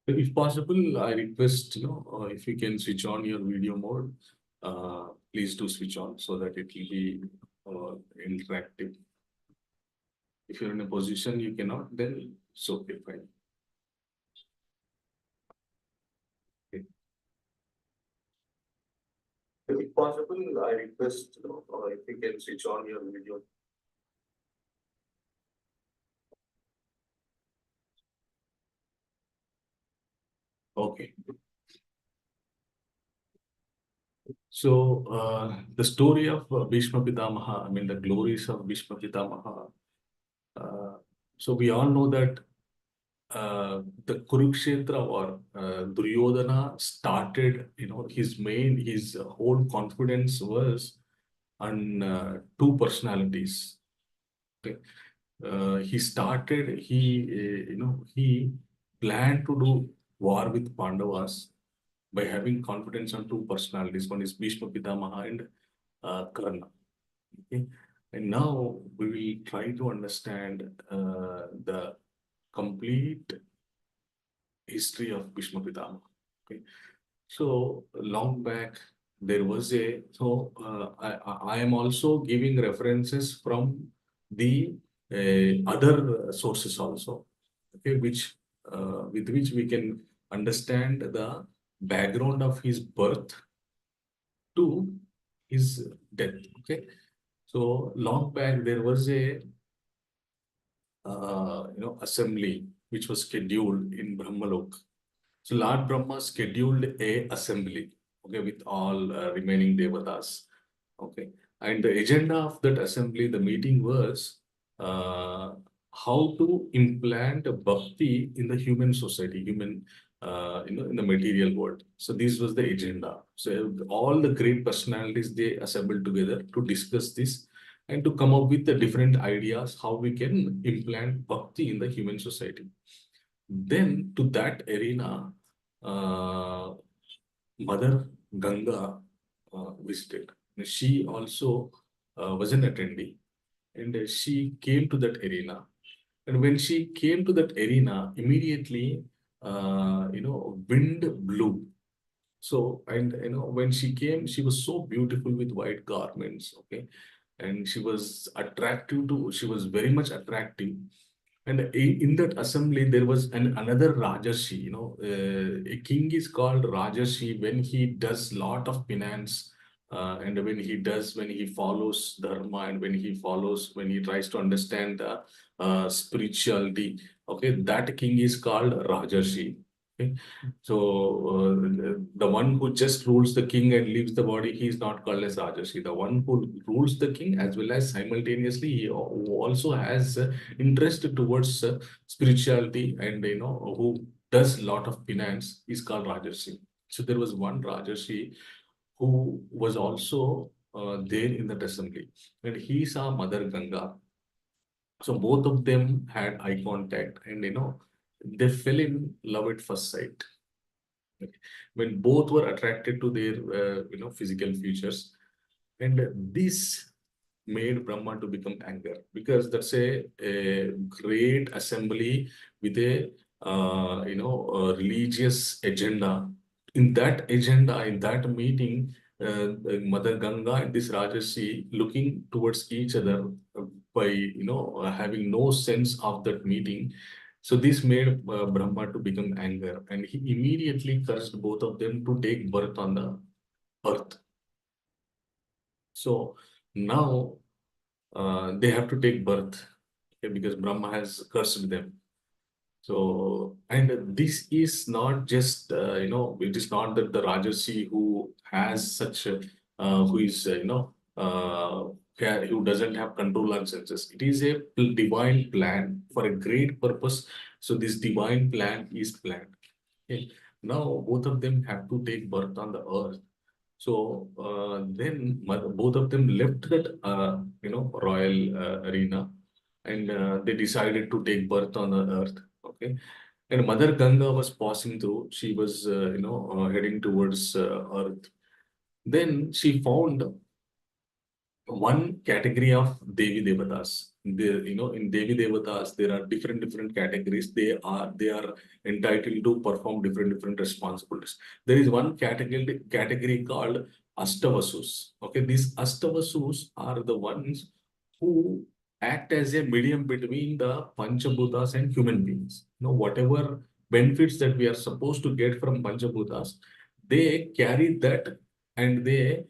If possible, I request, if you can switch on your video mode, please do switch on so that it will be interactive. If you're in a position you cannot, then it's okay, fine. Okay. If possible, I request, if you can switch on your video. Okay. So, the story of Bhishma Pitamaha, I mean, the glories of Bhishma Pitamaha. Uh, so, we all know that the Kurukshetra war, Duryodhana started, his whole confidence was on two personalities. Okay. He planned to do war with Pandavas by having confidence on two personalities. One is Bhishma Pitamaha and Karna. Okay. And now we will try to understand the complete history of Bhishma Pitamaha. Okay. So long back, there was I am also giving references from the other sources also, okay, with which we can understand the background of his birth to his death. Okay, so long back there was a assembly which was scheduled in Brahmalok. So Lord Brahma scheduled a assembly, okay, with all remaining devatas, okay. And the agenda of that assembly, the meeting was uh, how to implant bhakti in the human society, in the material world. So this was the agenda. So all the great personalities, they assembled together to discuss this and to come up with the different ideas how we can implant bhakti in the human society. Then to that arena, uh, Mother Ganga visited. She also was an attendee, and she came to that arena. And when she came to that arena, immediately, wind blew. So, and when she came, she was so beautiful with white garments, okay, and she was very much attractive. And in that assembly, there was another Rajarshi. A king is called Rajarshi when he does lot of penance, and when he follows dharma, and when he tries to understand the spirituality. Okay, that king is called Rajarshi. Okay, so the one who just rules the king and leaves the body, he is not called as Rajarshi. The one who rules the king as well as simultaneously he also has interest towards spirituality, and who does lot of penance is called Rajarshi. So there was one Rajarshi who was also there in that assembly, and he saw Mother Ganga. So both of them had eye contact, and they fell in love at first sight. Okay. When both were attracted to their physical features, and this made Brahma to become anger, because that's a great assembly with a religious agenda. In that meeting, Mother Ganga and this Rajarshi looking towards each other by having no sense of that meeting. So this made Brahma to become anger, and he immediately cursed both of them to take birth on the earth. So now they have to take birth, okay, because Brahma has cursed them. So, and this is not just, it is not that the Rajarshi who has such, who is, who doesn't have control on senses. It is a divine plan for a great purpose. So this divine plan is planned. Okay. Now both of them have to take birth on the earth. So then both of them left that royal arena, and they decided to take birth on the earth. Okay, and Mother Ganga was passing through. She was heading towards earth. Then she found one category of Devi Devatas. In Devi Devatas, there are different categories. They are entitled to perform different responsibilities. There is one category called Astavasus. Okay, these Astavasus are the ones who act as a medium between the Panchabhutas and human beings. Whatever benefits that we are supposed to get from Panchabhutas, they carry that and they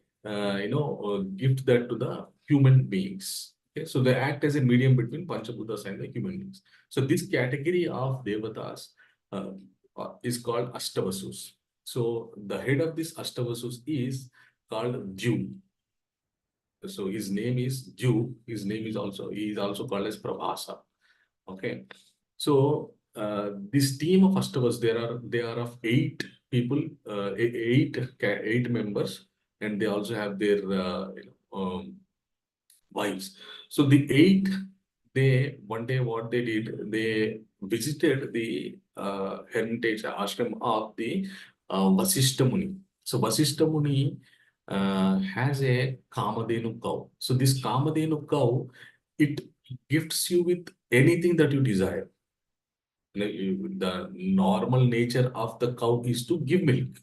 gift that to the human beings. Okay, so they act as a medium between Panchabhutas and the human beings. So this category of Devatas uh, is called Astavasus. So the head of this Astavasus is called Dew. So his name is Dew. He is also called as Prabhasa. Okay. So this team of Astavas, they are of 8 people, eight members, and they also have their wives. So the 8, they one day what they did, they visited the hermitage ashram of the Vasishta Muni. So Vasishta Muni has a Kamadhenu cow. So this Kamadhenu cow, it gifts you with anything that you desire. The normal nature of the cow is to give milk.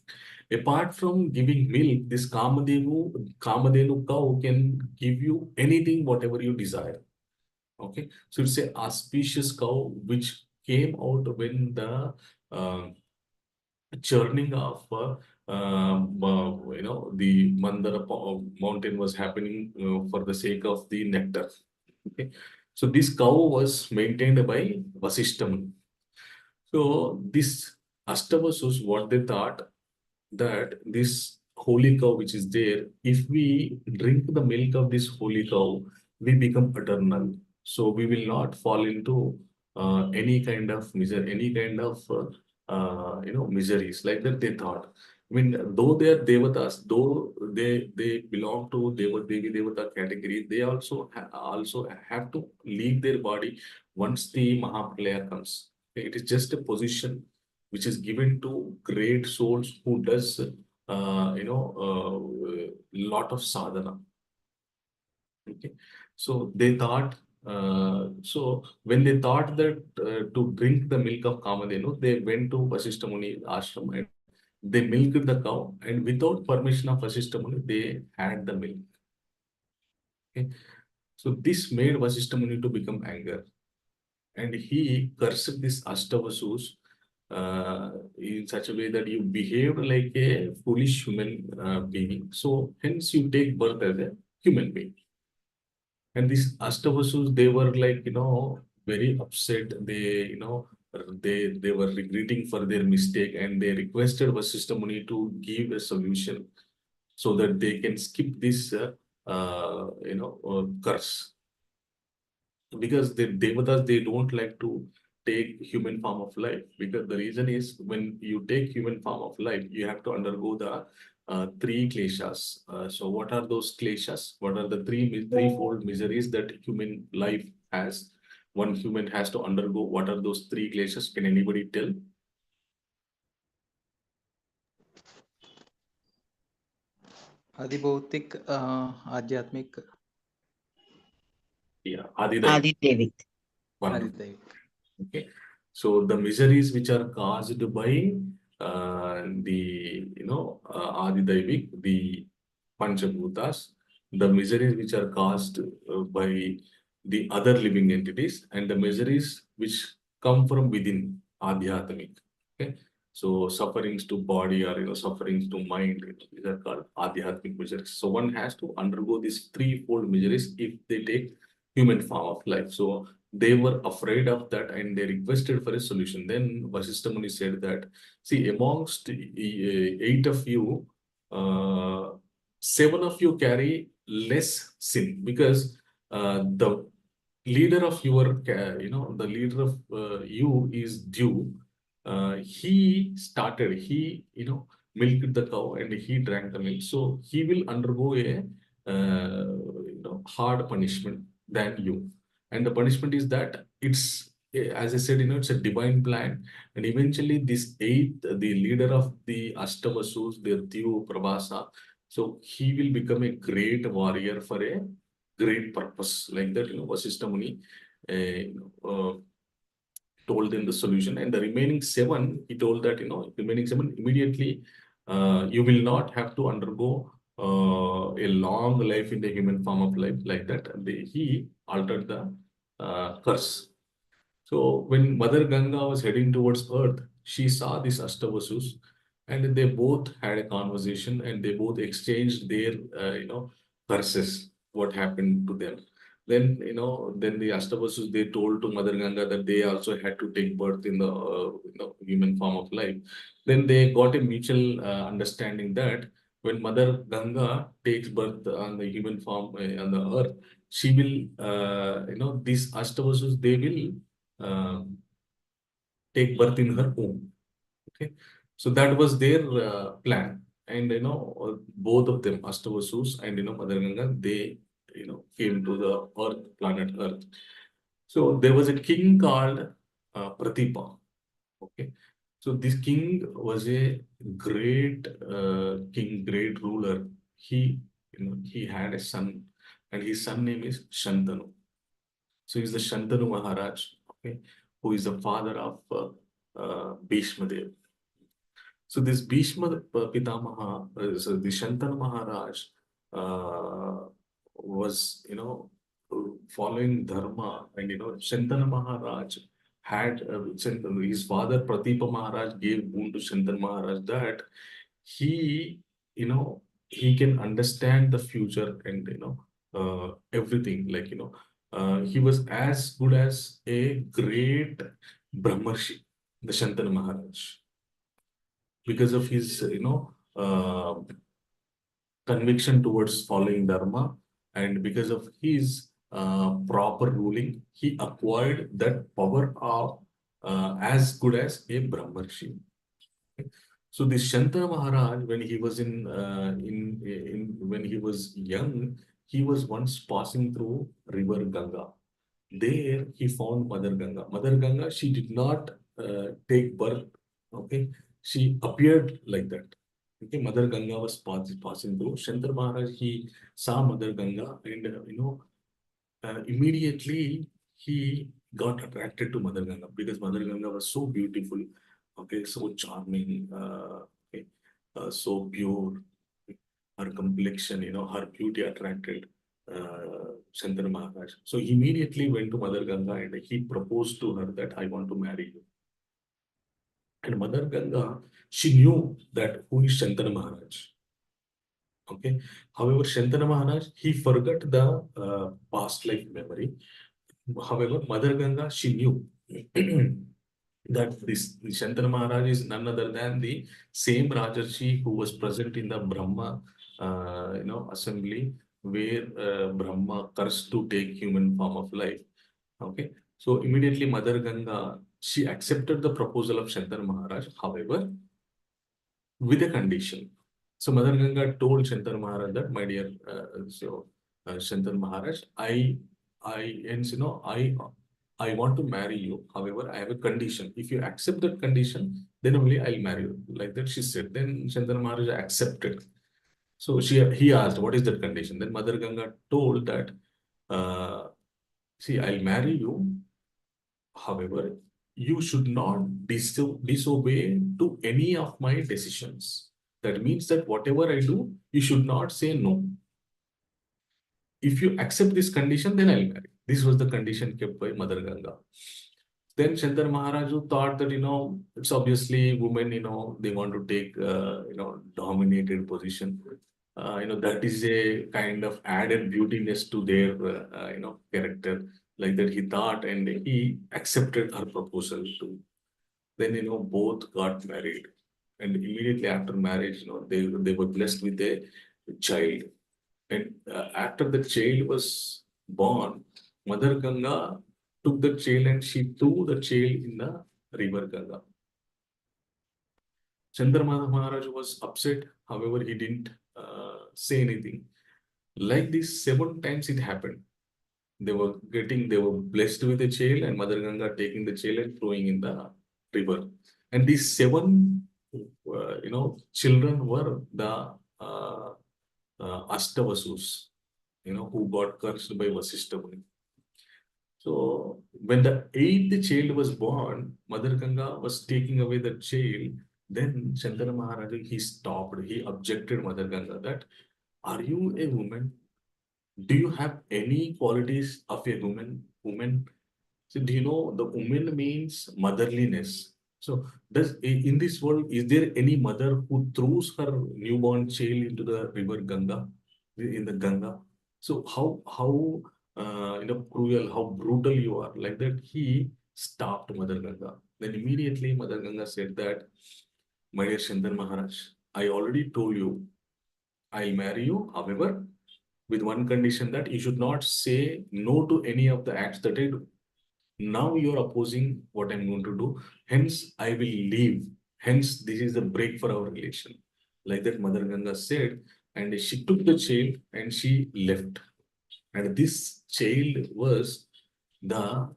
Apart from giving milk, this Kamadhenu cow can give you anything, whatever you desire. Okay, so it's a auspicious cow which came out when the uh, churning of the Mandara mountain was happening for the sake of the nectar. Okay, so this cow was maintained by Vasishtam. So this Astavasus, what they thought that this holy cow which is there, if we drink the milk of this holy cow, we become eternal. So we will not fall into any kind of misery, any kind of miseries like that. They thought. I mean, though they are devatas, though they belong to Devi Devata category, they also have to leave their body once the Mahapralaya comes. Okay, it is just a position which is given to great souls who does lot of sadhana. Okay, so they thought. So when they thought that to drink the milk of Kamadhenu, they went to Vasishta Muni ashram and they milked the cow, and without permission of Vasishta Muni, they had the milk. Okay, so this made Vasishta Muni to become anger, and he cursed this Astavasus in such a way that you behave like a foolish human being. So hence you take birth as a human being. And these Astavasus, they were like, very upset. They were regretting for their mistake and they requested Vasishta Muni to give a solution so that they can skip this curse. Because the devatas, they don't like to take human form of life, because the reason is when you take human form of life you have to undergo the three kleshas. So what are those kleshas? What are the threefold miseries that human life has? One human has to undergo. What are those three kleshas? Can anybody tell? अधिभौतिक आध्यात्मिक Yeah, Adidaik. Aditya. One. आदिदैविक. Okay. So the miseries which are caused by Adidaivik, the Panchabhutas, the miseries which are caused by the other living entities, and the miseries which come from within Adhyatmik. Okay. So sufferings to body or sufferings to mind, these are called Adhyatmic miseries. So one has to undergo these threefold miseries if they take human form of life. So they were afraid of that and they requested for a solution. Then Vasistha Muni said that, see, amongst 8 of you, uh, 7 of you carry less sin, because the leader of the leader of you is Dew. He milked the cow and he drank the milk. So he will undergo a hard punishment than you. And the punishment is that as I said, it's a divine plan. And eventually, this eighth, the leader of the Ashtavasus, the Dew Prabhasa, so he will become a great warrior for a great purpose. Like that, Vasishtha Muni told them the solution. And the remaining seven, he told that, remaining seven, immediately, you will not have to undergo a long life in the human form of life, like that. He altered the curse. So when Mother Ganga was heading towards Earth, she saw these Ashtavasus, and they both had a conversation, and they both exchanged their, curses, what happened to them. Then, then the Ashtavasus, they told to Mother Ganga that they also had to take birth in the, human form of life. Then they got a mutual understanding that when Mother Ganga takes birth on the human form on the earth, she will, these Ashtavasus, they will take birth in her home. Okay, so that was their plan, and both of them, Astavasus and Mother Ganga, they came to the Earth, planet Earth. So there was a king called Pratipa. Okay, so this king was a great king, great ruler. He had a son, and his son name is Shantanu. So he's the Shantanu Maharaj, okay, who is the father of Bhishma Dev. So this Bhishma Pitamaha, so the Shantanu Maharaj, was, following Dharma, and Shantanu Maharaj had his father Pratipa Maharaj gave boon to Shantanu Maharaj that he, he can understand the future, and everything, like he was as good as a great Brahmarshi, the Shantanu Maharaj, because of his conviction towards following Dharma, and because of his proper ruling, he acquired that power of as good as a Brahmarshi. So this Shantanu Maharaj, when he was in when he was young, he was once passing through river Ganga. There he found Mother Ganga. Mother Ganga, she did not take birth. Okay, she appeared like that. Okay, Mother Ganga was passing through. Shantar Maharaj, he saw Mother Ganga, and immediately he got attracted to Mother Ganga because Mother Ganga was so beautiful, okay, so charming, okay, so pure. Her complexion, her beauty attracted Shantanu Maharaj. So he immediately went to Mother Ganga and he proposed to her that I want to marry you. And Mother Ganga, she knew that who is Shantanu Maharaj. Okay. However, Shantanu Maharaj, he forgot the past life memory. However, Mother Ganga, she knew that this Shantanu Maharaj is none other than the same Rajarshi who was present in the Brahma, assembly where Brahma cursed to take human form of life. Okay, so immediately Mother Ganga, she accepted the proposal of Shantanu Maharaj. However, with a condition. So Mother Ganga told Shantar Maharaj that, my dear, Shantar Maharaj, I want to marry you. However, I have a condition. If you accept that condition, then only I'll marry you. Like that, she said. Then Shantar Maharaj accepted. So he asked, what is that condition? Then Mother Ganga told that, uh, see, I'll marry you. However, you should not disobey to any of my decisions. That means that whatever I do, you should not say no. If you accept this condition, then I'll marry. This was the condition kept by Mother Ganga. Then Shantar Maharaju thought that, it's obviously women, they want to take, dominated position. That is a kind of added beautiness to their, character. Like that he thought, and he accepted her proposal too. Then, both got married. And immediately after marriage, they were blessed with a child. And after the child was born, Mother Ganga took the child and she threw the child in the river Ganga. Chandrama Maharaj was upset. However, he didn't say anything. Like this, 7 times it happened. They were blessed with a child, and Mother Ganga taking the child and throwing in the river. And these seven, children were the Astavasus. who got cursed by Vasishtha Muni. So when the eighth child was born, Mother Ganga was taking away the child. Then Chandana Maharaj, he stopped. He objected Mother Ganga that, are you a woman? Do you have any qualities of a woman? Woman. So do you know the woman means motherliness? So in this world, is there any mother who throws her newborn child into the river Ganga, in the Ganga? So how cruel, how brutal you are. Like that, he stopped Mother Ganga. Then immediately Mother Ganga said that, my dear Shandar Maharaj, I already told you I'll marry you. However, with one condition that you should not say no to any of the acts that I do. Now you are opposing what I'm going to do. Hence, I will leave. Hence, this is the break for our relation. Like that, Mother Ganga said, and she took the child and she left. And this child was the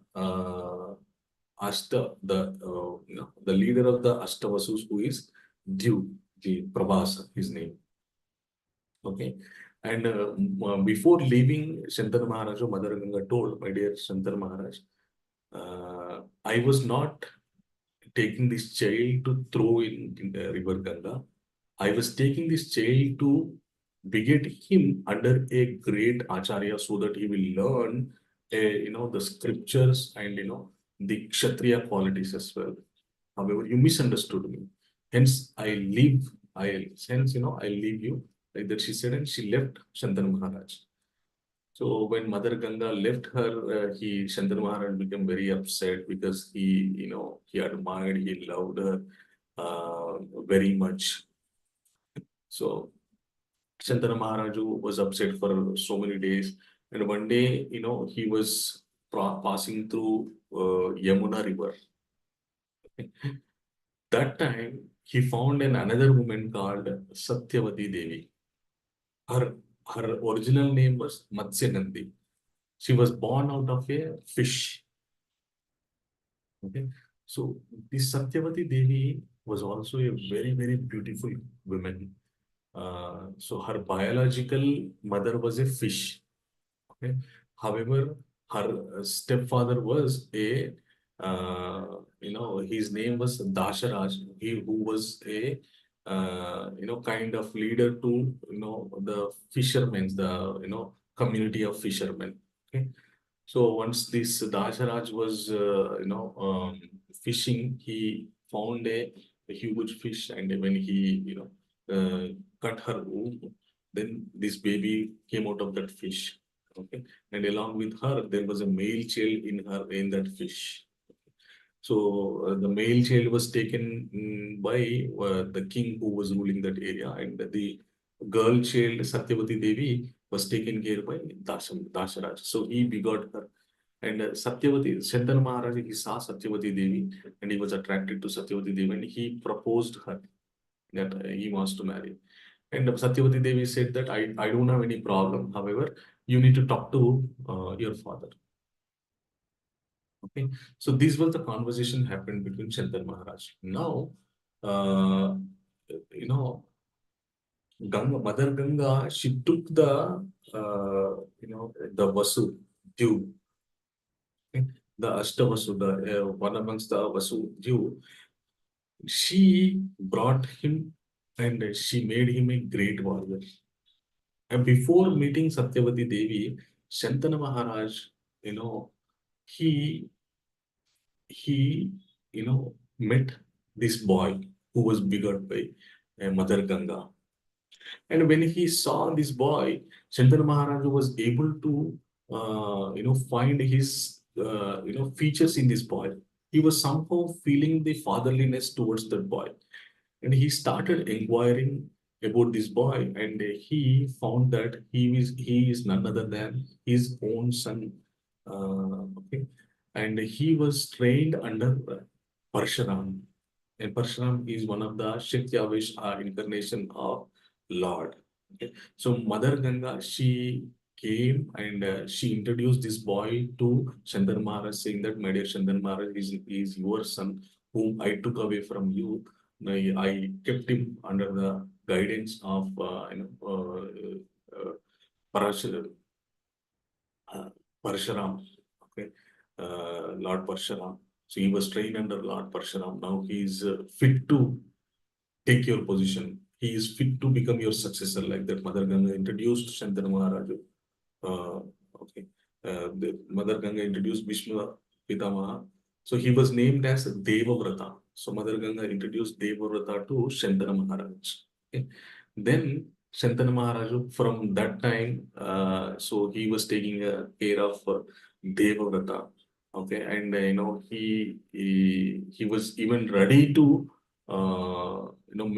the leader of the Ashtavasus, who is Dhyu, the Prabhasa, his name. Okay. And before leaving, Shantar Maharaj, Mother Ganga told, my dear Shantar Maharaj, I was not taking this child to throw in the river Ganga. I was taking this child to beget him under a great acharya so that he will learn, the scriptures and, the Kshatriya qualities as well. However, you misunderstood me. Hence, I leave you. Like that she said, and she left Shantan Maharaj. So when Mother Ganga left her, Shantan Maharaj became very upset because he admired, he loved her very much. So Shantana Maharaju was upset for so many days. And one day, he was passing through Yamuna River. That time, he found another woman called Satyavati Devi. Her, her original name was Matsyanandi. She was born out of a fish. Okay. So this Satyavati Devi was also a very, very beautiful woman. So her biological mother was a fish. Okay. However, her stepfather was his name was Dasharaj, who was a, kind of leader to, the fishermen, community of fishermen. Okay. So once this Dasharaj was, fishing, he found a huge fish, and when he, cut her womb, then this baby came out of that fish. Okay, and along with her, there was a male child in that fish. So the male child was taken by the king who was ruling that area, and the girl child Satyavati Devi was taken care by Dasharaj. So he begot her. And Satyavati, Shantanu Maharaj, he saw Satyavati Devi and he was attracted to Satyavati Devi and he proposed her that he wants to marry. And Satyavati Devi said that I don't have any problem. However, you need to talk to your father. Okay. So these were the conversation happened between Shankar Maharaj. Now, uh, you know, Mother Ganga, she took the Vasu, Dew, okay, the Ashtavasu, one amongst the Vasu, Dew. She brought him and she made him a great warrior. And before meeting Satyavati Devi, Shantana Maharaj, you know, he he met this boy who was begot by Mother Ganga. And when he saw this boy, Shantana Maharaj was able to find his features in this boy. He was somehow feeling the fatherliness towards that boy. And he started inquiring about this boy, and he found that he is none other than his own son. Okay, and he was trained under Parshuram, and Parshuram is one of the Shakti incarnation of Lord. Okay, so Mother Ganga, she came and she introduced this boy to Chandar Maharaj, saying that, my dear Chandar Maharaj is your son, whom I took away from you. I kept him under the guidance of Parashara. Parshuram, okay, Lord Parshuram. So he was trained under Lord Parshuram. Now he is fit to take your position. He is fit to become your successor, like that Mother Ganga introduced Shantanu Maharaju. Uh, okay. The Mother Ganga introduced Bhishma Pitamaha. So he was named as Devavrata. So Mother Ganga introduced Devavrata to Shantanu Maharaj. Okay. Then Shantanu Maharaj, from that time, so he was taking care of Devavrata. Okay, and he was even ready to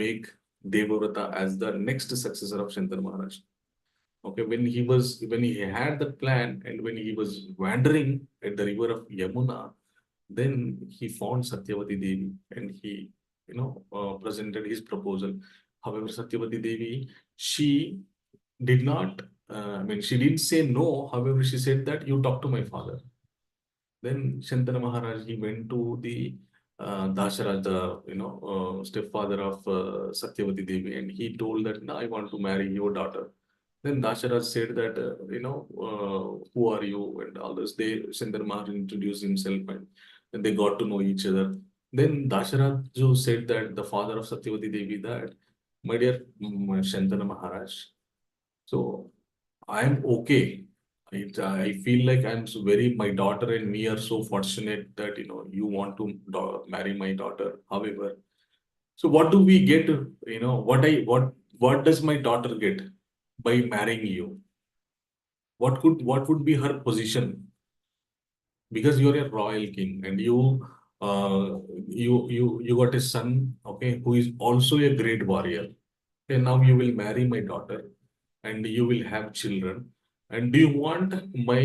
make Devavrata as the next successor of Shantanu Maharaj. Okay, when he had that plan and when he was wandering at the river of Yamuna, then he found Satyavati Devi and he, presented his proposal. However, Satyavati Devi, she did not, she didn't say no. However, she said that you talk to my father. Then Shantanu Maharaj, he went to the Dasharaj, the stepfather of Satyavati Devi, and he told that, no, I want to marry your daughter. Then Dasharaj said that, who are you and all this. Shantanu Maharaj introduced himself and they got to know each other. Then Dasharaj said that the father of Satyavati Devi that, my dear Shantanu Maharaj, so I am okay. I feel like my daughter and me are so fortunate that, you want to marry my daughter. However, so what do we get? What does my daughter get by marrying you? What would be her position? Because you're a royal king and you got a son, okay, who is also a great warrior. Okay, now you will marry my daughter and you will have children. And do you want my,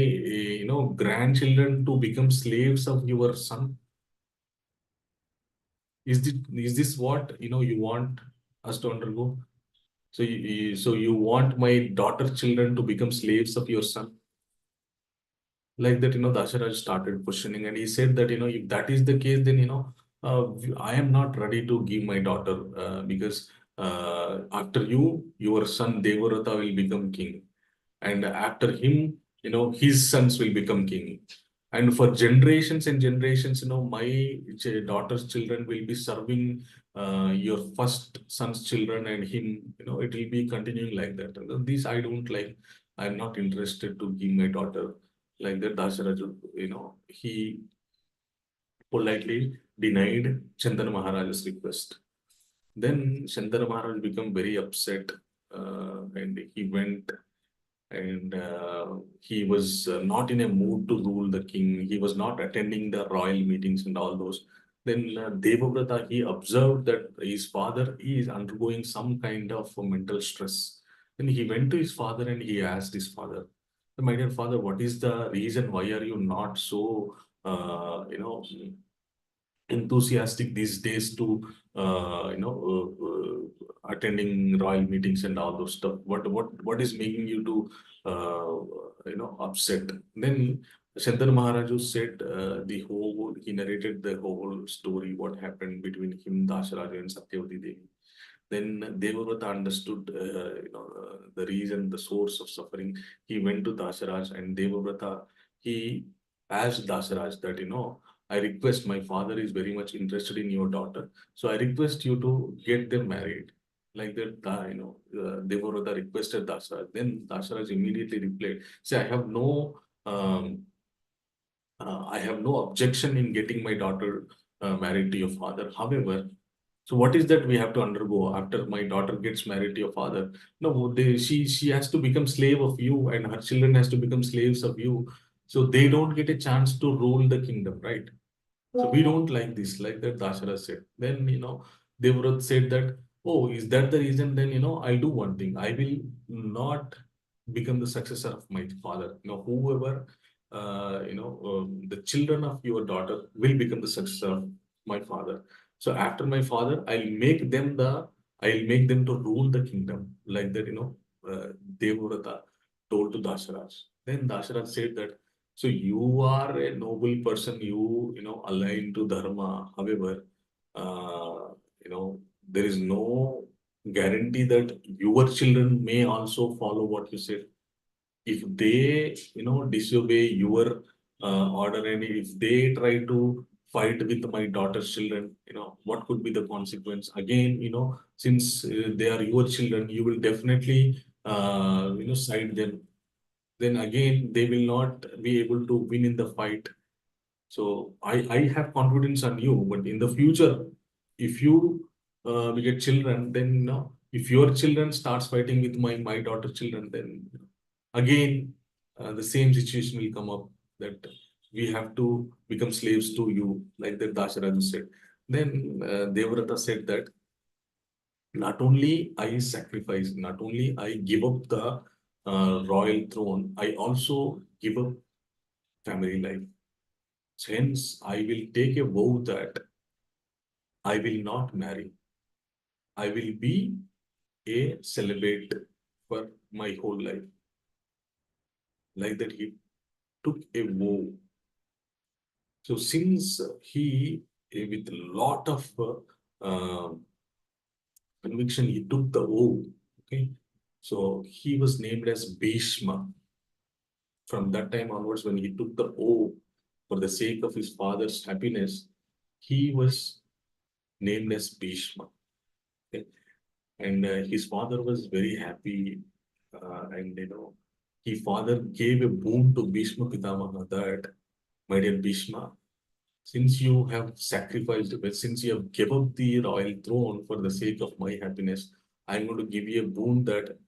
grandchildren to become slaves of your son? Is this what, you want us to undergo? So you want my daughter children to become slaves of your son? Like that, Dasharaj started questioning and he said that, if that is the case, then, I am not ready to give my daughter because after you, your son Devarata will become king. And after him, his sons will become king. And for generations and generations, my daughter's children will be serving your first son's children and him, it will be continuing like that. And this I don't like. I'm not interested to give my daughter like that. Dasharaju, he politely denied Chandana Maharaj's request. Then Chandana Maharaj became very upset and he went and he was not in a mood to rule the king. He was not attending the royal meetings and all those. Then Devavrata, he observed that his father is undergoing some kind of mental stress. Then he went to his father and he asked his father, my dear father, what is the reason? Why are you not so, enthusiastic these days to attending royal meetings and all those stuff? What is making you to upset? Then Shantanu Maharaju said he narrated the whole story, what happened between him, Dasharaju and Satyavati Devi. Then Devavrata understood, the reason, the source of suffering. He went to Dasharaj and Devavrata, he asked Dasharaj that, I request, my father is very much interested in your daughter. So I request you to get them married. Like that, Devavrata requested Dasharaj. Then Dasharaj immediately replied, say, I have no objection in getting my daughter married to your father. However, so what is that we have to undergo after my daughter gets married to your father? No, she has to become slave of you, and her children has to become slaves of you. So they don't get a chance to rule the kingdom, right? So we don't like this, like that Dasharaj said. Then, Devrat said that, oh, is that the reason? Then, I'll do one thing. I will not become the successor of my father. Whoever, the children of your daughter will become the successor of my father. So after my father, I'll make them to rule the kingdom. Like that, Devrata told to Dasharaj. Then Dasharaj said that, so you are a noble person, aligned to dharma. However, there is no guarantee that your children may also follow what you said. if they, disobey your order, and if they try to fight with my daughter's children, what could be the consequence? Again, since they are your children, you will definitely, side them. Then again, they will not be able to win in the fight. So I have confidence on you, but in the future, if you we get children, then if your children starts fighting with my daughter's children, then again the same situation will come up, that we have to become slaves to you, like that Dasharaju said. Then Devrata said that not only I sacrifice, not only I give up the royal throne, I also give up family life. Hence, I will take a vow that I will not marry. I will be a celibate for my whole life. Like that, he took a vow. So, since he, with a lot of conviction, he took the vow. Okay, so he was named as Bhishma. From that time onwards, when he took the oath for the sake of his father's happiness, he was named as Bhishma. Okay? And his father was very happy, and his father gave a boon to Bhishma Pitamaha that, my dear Bhishma, since you have sacrificed, well, since you have given up the royal throne for the sake of my happiness, I'm going to give you a boon that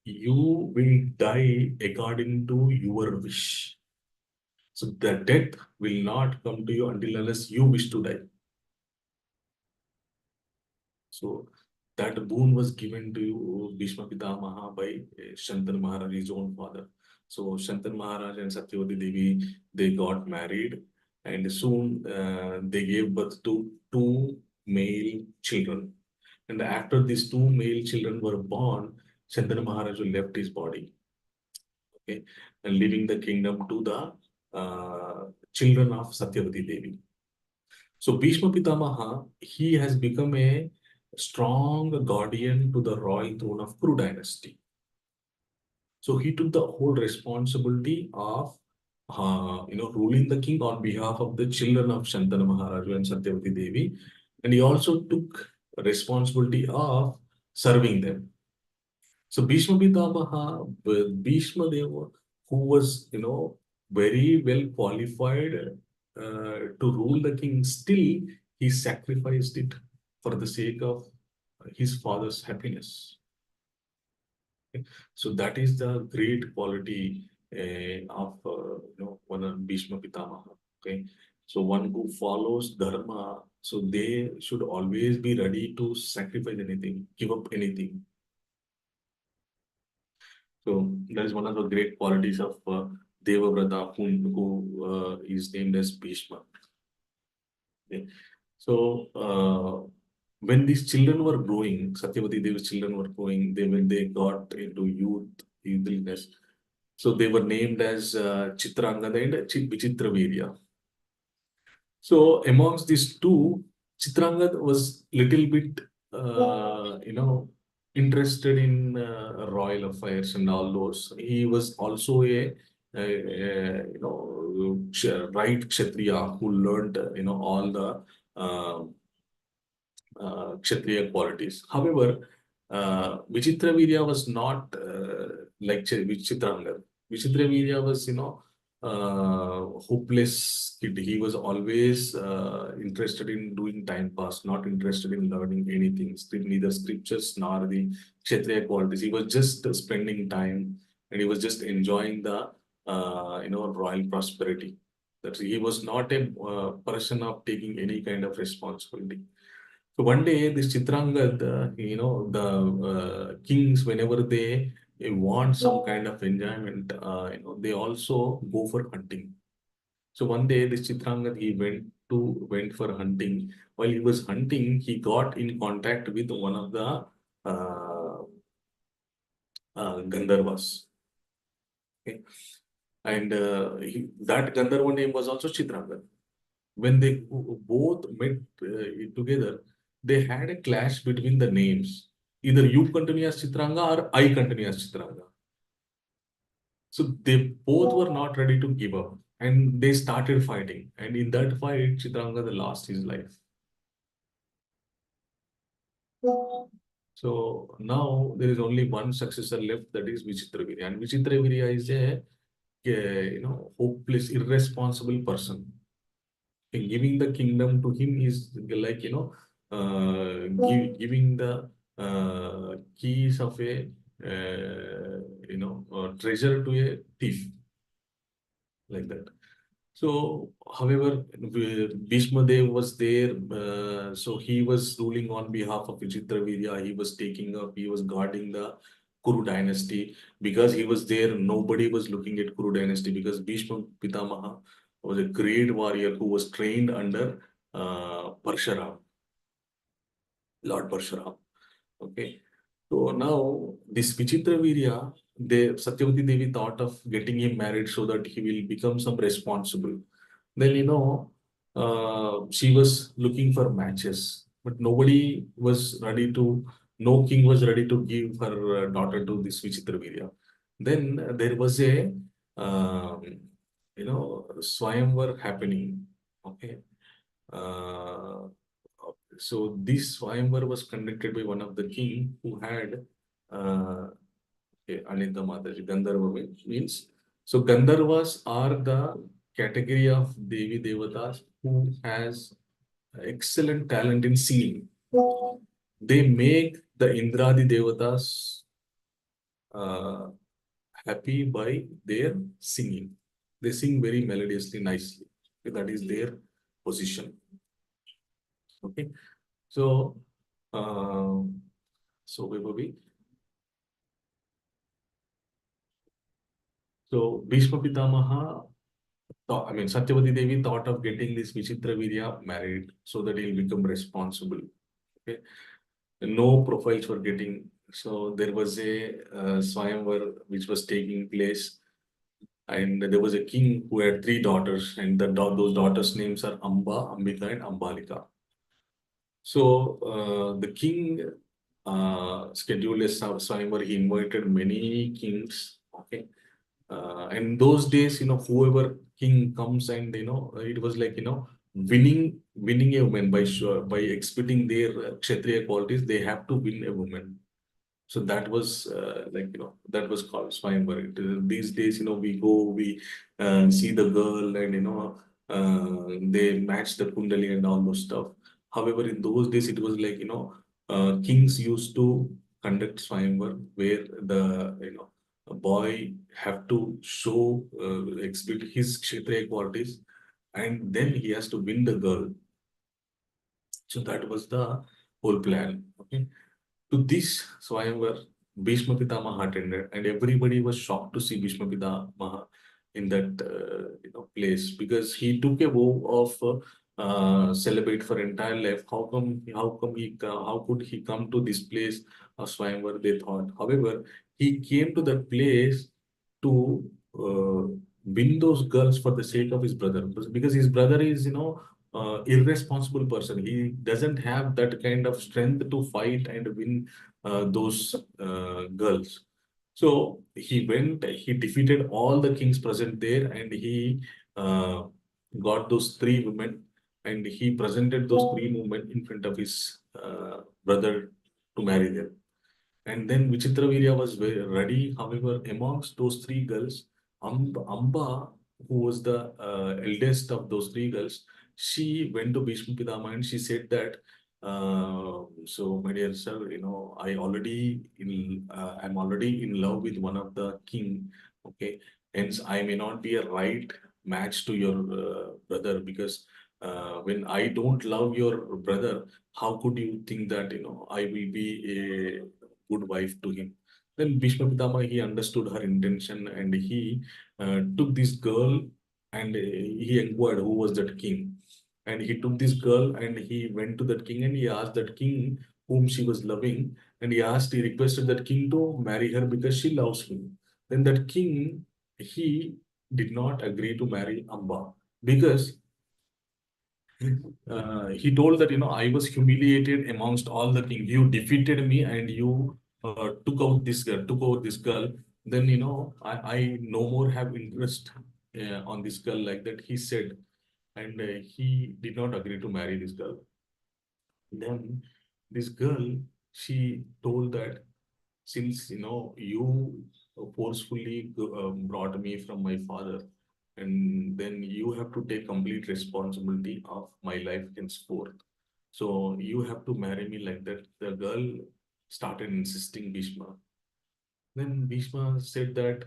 you will die according to your wish. So the death will not come to you until unless you wish to die. So that boon was given to you, Bhishma Pitamaha, by Shantanu Maharaj, his own father. So Shantanu Maharaj and Satyavati Devi, they got married, and soon they gave birth to two male children. And after these two male children were born, Shantanu Maharaj left his body, okay, and leaving the kingdom to the children of Satyavati Devi. So Bhishma Pitamaha, he has become a strong guardian to the royal throne of Kuru dynasty. So he took the whole responsibility of, ruling the king on behalf of the children of Shantanu Maharaju and Satyavati Devi, and he also took responsibility of serving them. So Bhishma Pitamaha, Bhishma Deva, who was, very well qualified to rule the king, still he sacrificed it for the sake of his father's happiness. Okay? So that is the great quality of, one of Bhishma Pitamaha. Okay, so one who follows dharma, so they should always be ready to sacrifice anything, give up anything. So that is one of the great qualities of Devavrata, who is named as Bhishma. Okay. So when these children were growing, Satyavati Devi's children were growing, when they got into youthfulness, so they were named as Chitrangada and Vichitravirya. So amongst these two, Chitrangad was little bit, interested in royal affairs and all those. He was also right Kshatriya who learned, all the uh, Kshatriya qualities. However, Vichitravirya was not like Vichitrangad. Vichitravirya was, hopeless kid. He was always interested in doing time pass, not interested in learning anything, neither scriptures nor the Kshatriya qualities. He was just spending time, and he was just enjoying the, royal prosperity. That he was not a person of taking any kind of responsibility. So one day, this Chitrangad, the kings, whenever they want some kind of enjoyment, they also go for hunting. So one day, this Chitrangad, he went for hunting. While he was hunting, he got in contact with one of the Gandharvas. Okay? And that Gandharva name was also Chitrangad. When they both met together, they had a clash between the names. Either you continue as Chitranga or I continue as Chitranga. So they both were not ready to give up, and they started fighting. And in that fight, Chitrangada lost his life. So now there is only one successor left, that is Vichitravirya. And Vichitravirya is a hopeless, irresponsible person. And giving the kingdom to him is like giving the keys of a treasure to a thief, like that. So, however, Bhishma Dev was there, so he was ruling on behalf of Vichitravirya. He was he was guarding the Kuru dynasty. Because he was there, nobody was looking at Kuru dynasty, because Bhishma Pitamaha was a great warrior who was trained under Parshuram, Lord Parshuram. Okay. So now this Vichitravirya, Satyavati Devi thought of getting him married so that he will become some responsible. Then, she was looking for matches, but nobody was ready to, no king was ready to give her daughter to this Vichitravirya. Then there was a, um, Swayamvar happening. Okay. Uh, so this Swayamvar was conducted by one of the king who had Anita Mataji, Gandharva means. So Gandharvas are the category of Devi Devatas who has excellent talent in singing. They make the Indradi Devatas uh, happy by their singing. They sing very melodiously, nicely. Okay, that is their position. Okay, so uh, Vibhavi. So Bhishma Pitamaha, Satyavati Devi thought of getting this Vichitravirya married so that he'll become responsible. Okay, no profiles were getting. So there was a Swayamvar which was taking place, and there was a king who had three daughters, and those daughters' names are Amba, Ambika, and Ambalika. So the king scheduled a Swayamvar. He invited many kings. Okay, and those days, whoever king comes, and it was like winning a woman by exhibiting their kshatriya qualities. They have to win a woman. So that was that was called Swayamvar. These days, we see the girl, and they match the kundali and all those stuff. However, in those days, it was like kings used to conduct Swayamvar, where the a boy have to show exhibit his kshatriya qualities, and then he has to win the girl. So that was the whole plan. Okay. To this Swayamvar, Bhishma Pitamaha attended, and everybody was shocked to see Bhishma Pitamaha in that place, because he took a vow of celebrate for entire life. How could he come to this place of Swayamvar? They thought. However, he came to that place to win those girls for the sake of his brother, because his brother is irresponsible person. He doesn't have that kind of strength to fight and win those girls. So he went, he defeated all the kings present there, and he uh, got those three women, and he presented those three women in front of his brother to marry them. And then Vichitravirya was ready. However, amongst those three girls, Amba, who was the eldest of those three girls, she went to Bhishma Pitama and she said that, so my dear sir, I'm already in love with one of the king. Okay, hence I may not be a right match to your brother, because when I don't love your brother, how could you think that I will be a good wife to him? Then Bhishma Pitama, he understood her intention, and he took this girl, and he inquired who was that king. And he took this girl and he went to that king, and he asked that king whom she was loving, and he requested that king to marry her because she loves him. Then that king, he did not agree to marry Amba, because he told that, I was humiliated amongst all the king. You defeated me, and you took over this girl. then I no more have interest on this girl like that, he said, and he did not agree to marry this girl. Then this girl, she told that since you forcefully brought me from my father, and then you have to take complete responsibility of my life henceforth. So you have to marry me like that. The girl started insisting Bhishma. Then Bhishma said that,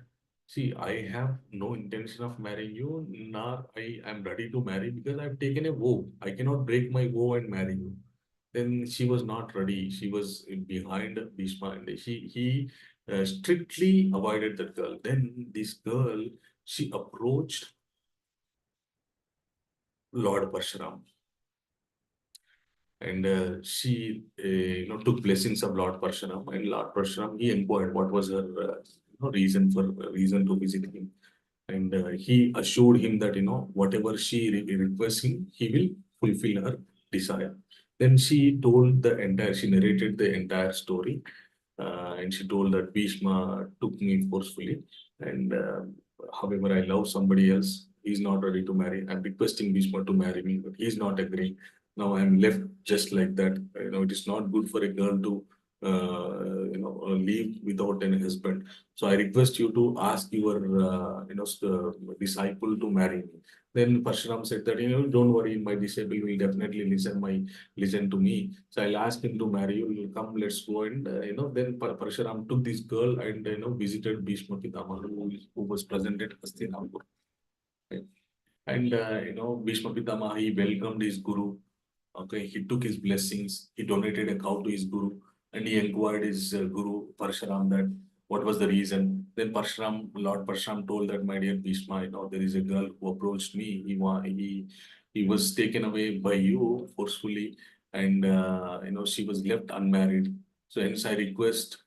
see, I have no intention of marrying you, nor I am ready to marry because I've taken a vow. I cannot break my vow and marry you. Then she was not ready. She was behind Bhishma, and he strictly avoided that girl. Then this girl, she approached Lord Parshuram, and she took blessings of Lord Parshuram. And Lord Parshuram, he inquired what was her reason to visit him. And he assured him that whatever she requests him, he will fulfill her desire. Then she narrated the entire story, and she told that Bhishma took me forcefully, and however, I love somebody else. He's not ready to marry. I'm requesting Bhishma to marry me, but he's not agreeing. Now I'm left just like that. It is not good for a girl to leave without any husband. So I request you to ask your disciple to marry me. Then Parshuram said that don't worry, my disciple will definitely listen to me. So I'll ask him to marry you. You'll come, let's go. And then Parshuram took this girl and visited Bhishma Pitamaha, who was present at Hastinapur. Okay. And Bhishma Pitamaha, he welcomed his guru. Okay, he took his blessings. He donated a cow to his guru, and he inquired his guru Parshuram that what was the reason. Then Lord Parshuram told that, my dear Bhishma, there is a girl who approached me. He was taken away by you forcefully, and she was left unmarried. So hence I request,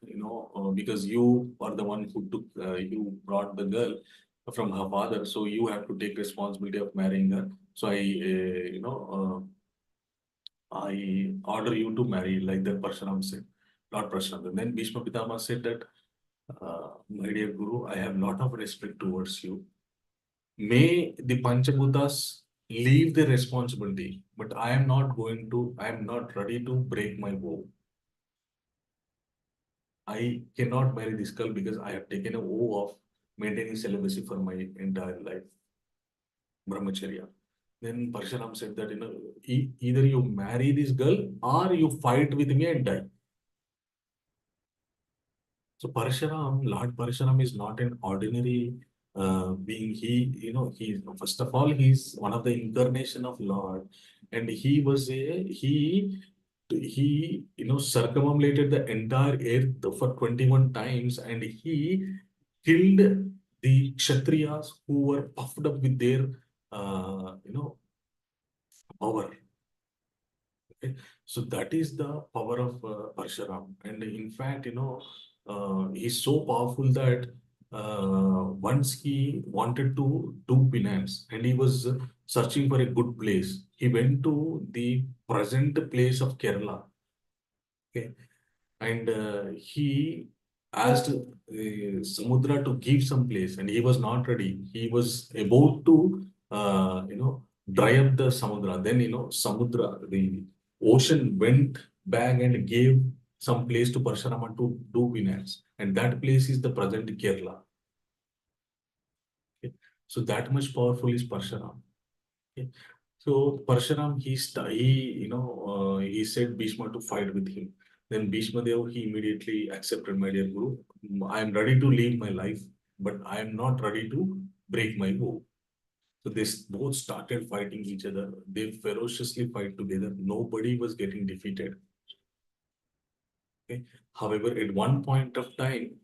because you are the one who you brought the girl from her father, so you have to take responsibility of marrying her. So I order you to marry, like that Parshuram said, Lord Parshuram. And then Bhishma Pitama said that, my dear Guru, I have lot of respect towards you. May the Panchabhutas leave the responsibility, but I am not ready to break my vow. I cannot marry this girl because I have taken a vow of maintaining celibacy for my entire life, brahmacharya. Then Parshuram said that, either you marry this girl or you fight with me and die. So Lord Parshuram is not an ordinary being. He first of all, he's one of the incarnation of Lord, and he circumambulated the entire earth for 21 times, and he killed the Kshatriyas who were puffed up with their power. Okay. So that is the power of Parshuram. And in fact, he's so powerful that once he wanted to do penance and he was searching for a good place, he went to the present place of Kerala. Okay. And he asked Samudra to give some place, and he was not ready. He was about to, dry up the Samudra. Then, Samudra, the ocean went back and gave some place to Parsharama to do penance. And that place is the present Kerala. Okay. So that much powerful is Parshuram. Okay. So Parshuram, he said Bhishma to fight with him. Then Bhishma Dev, he immediately accepted, my dear Guru. I am ready to live my life, but I am not ready to break my vow. So they both started fighting each other. They ferociously fight together. Nobody was getting defeated. Okay. However, at one point of time,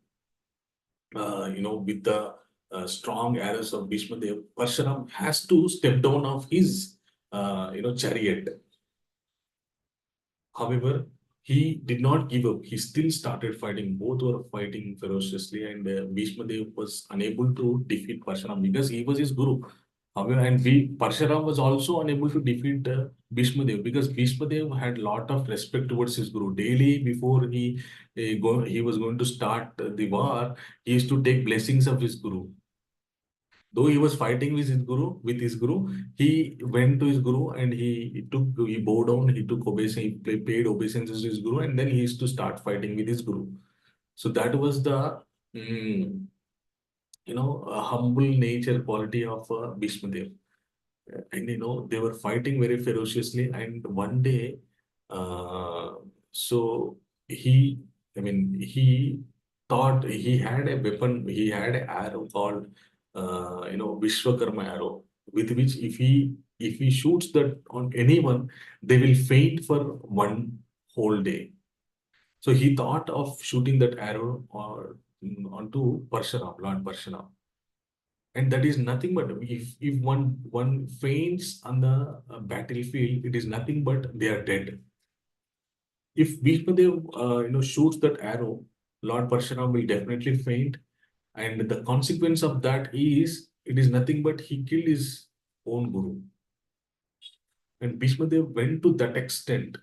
with the strong arrows of Bhishma Dev, Parshuram has to step down of his, chariot. However, he did not give up. He still started fighting. Both were fighting ferociously, and Bhishma Dev was unable to defeat Parshuram because he was his guru. However, Parshuram was also unable to defeat Bhishma Dev, because Bhishma Dev had lot of respect towards his guru. Daily before he was going to start the war, he used to take blessings of his guru. Though he was fighting with his guru, he went to his guru and he bowed down, he took obeisance, he paid obeisance to his guru, and then he used to start fighting with his guru. So that was the mm, humble nature quality of Bhishma Dev. And they were fighting very ferociously. And one day, uh, so he, he thought he had a weapon, he had an arrow called, Vishwakarma arrow, with which if he shoots that on anyone, they will faint for one whole day. So he thought of shooting that arrow onto Parshuram, Lord Parshuram. And that is nothing but, if one faints on the battlefield, it is nothing but they are dead. If Bhishmadev shoots that arrow, Lord Parshuram will definitely faint, and the consequence of that is it is nothing but he killed his own guru. And Bhishmadev went to that extent,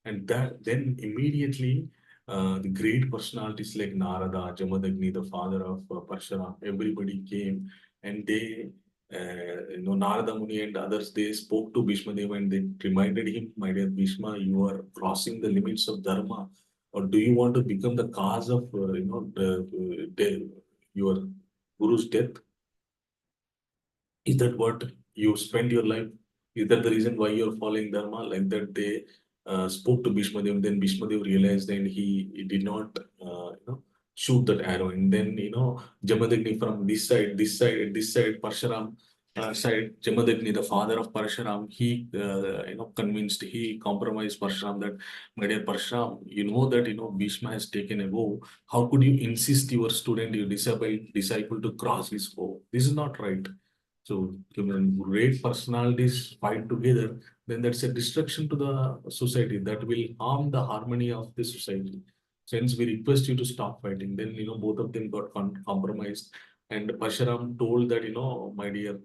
and that then immediately the great personalities like Narada, Jamadagni, the father of Parshuram, everybody came, and they, Narada Muni and others, they spoke to Bhishmadev and they reminded him, my dear Bhishma, you are crossing the limits of Dharma, or do you want to become the cause of, your guru's death? Is that what you spend your life? Is that the reason why you're following Dharma? Like that, they spoke to Bhishmadev. Then Bhishmadev realized, and he did not, shoot that arrow. And then, Jamadagni from this side, Parshuram side, Jamadagni, the father of Parshuram, he, convinced, he compromised Parshuram that, my dear Parshuram, you know that, Bhishma has taken a vow. How could you insist your student, your disciple to cross his vow? This is not right. So when great personalities fight together, then that's a destruction to the society that will harm the harmony of the society. So hence we request you to stop fighting. Then both of them got compromised, and Parshuram told that my dear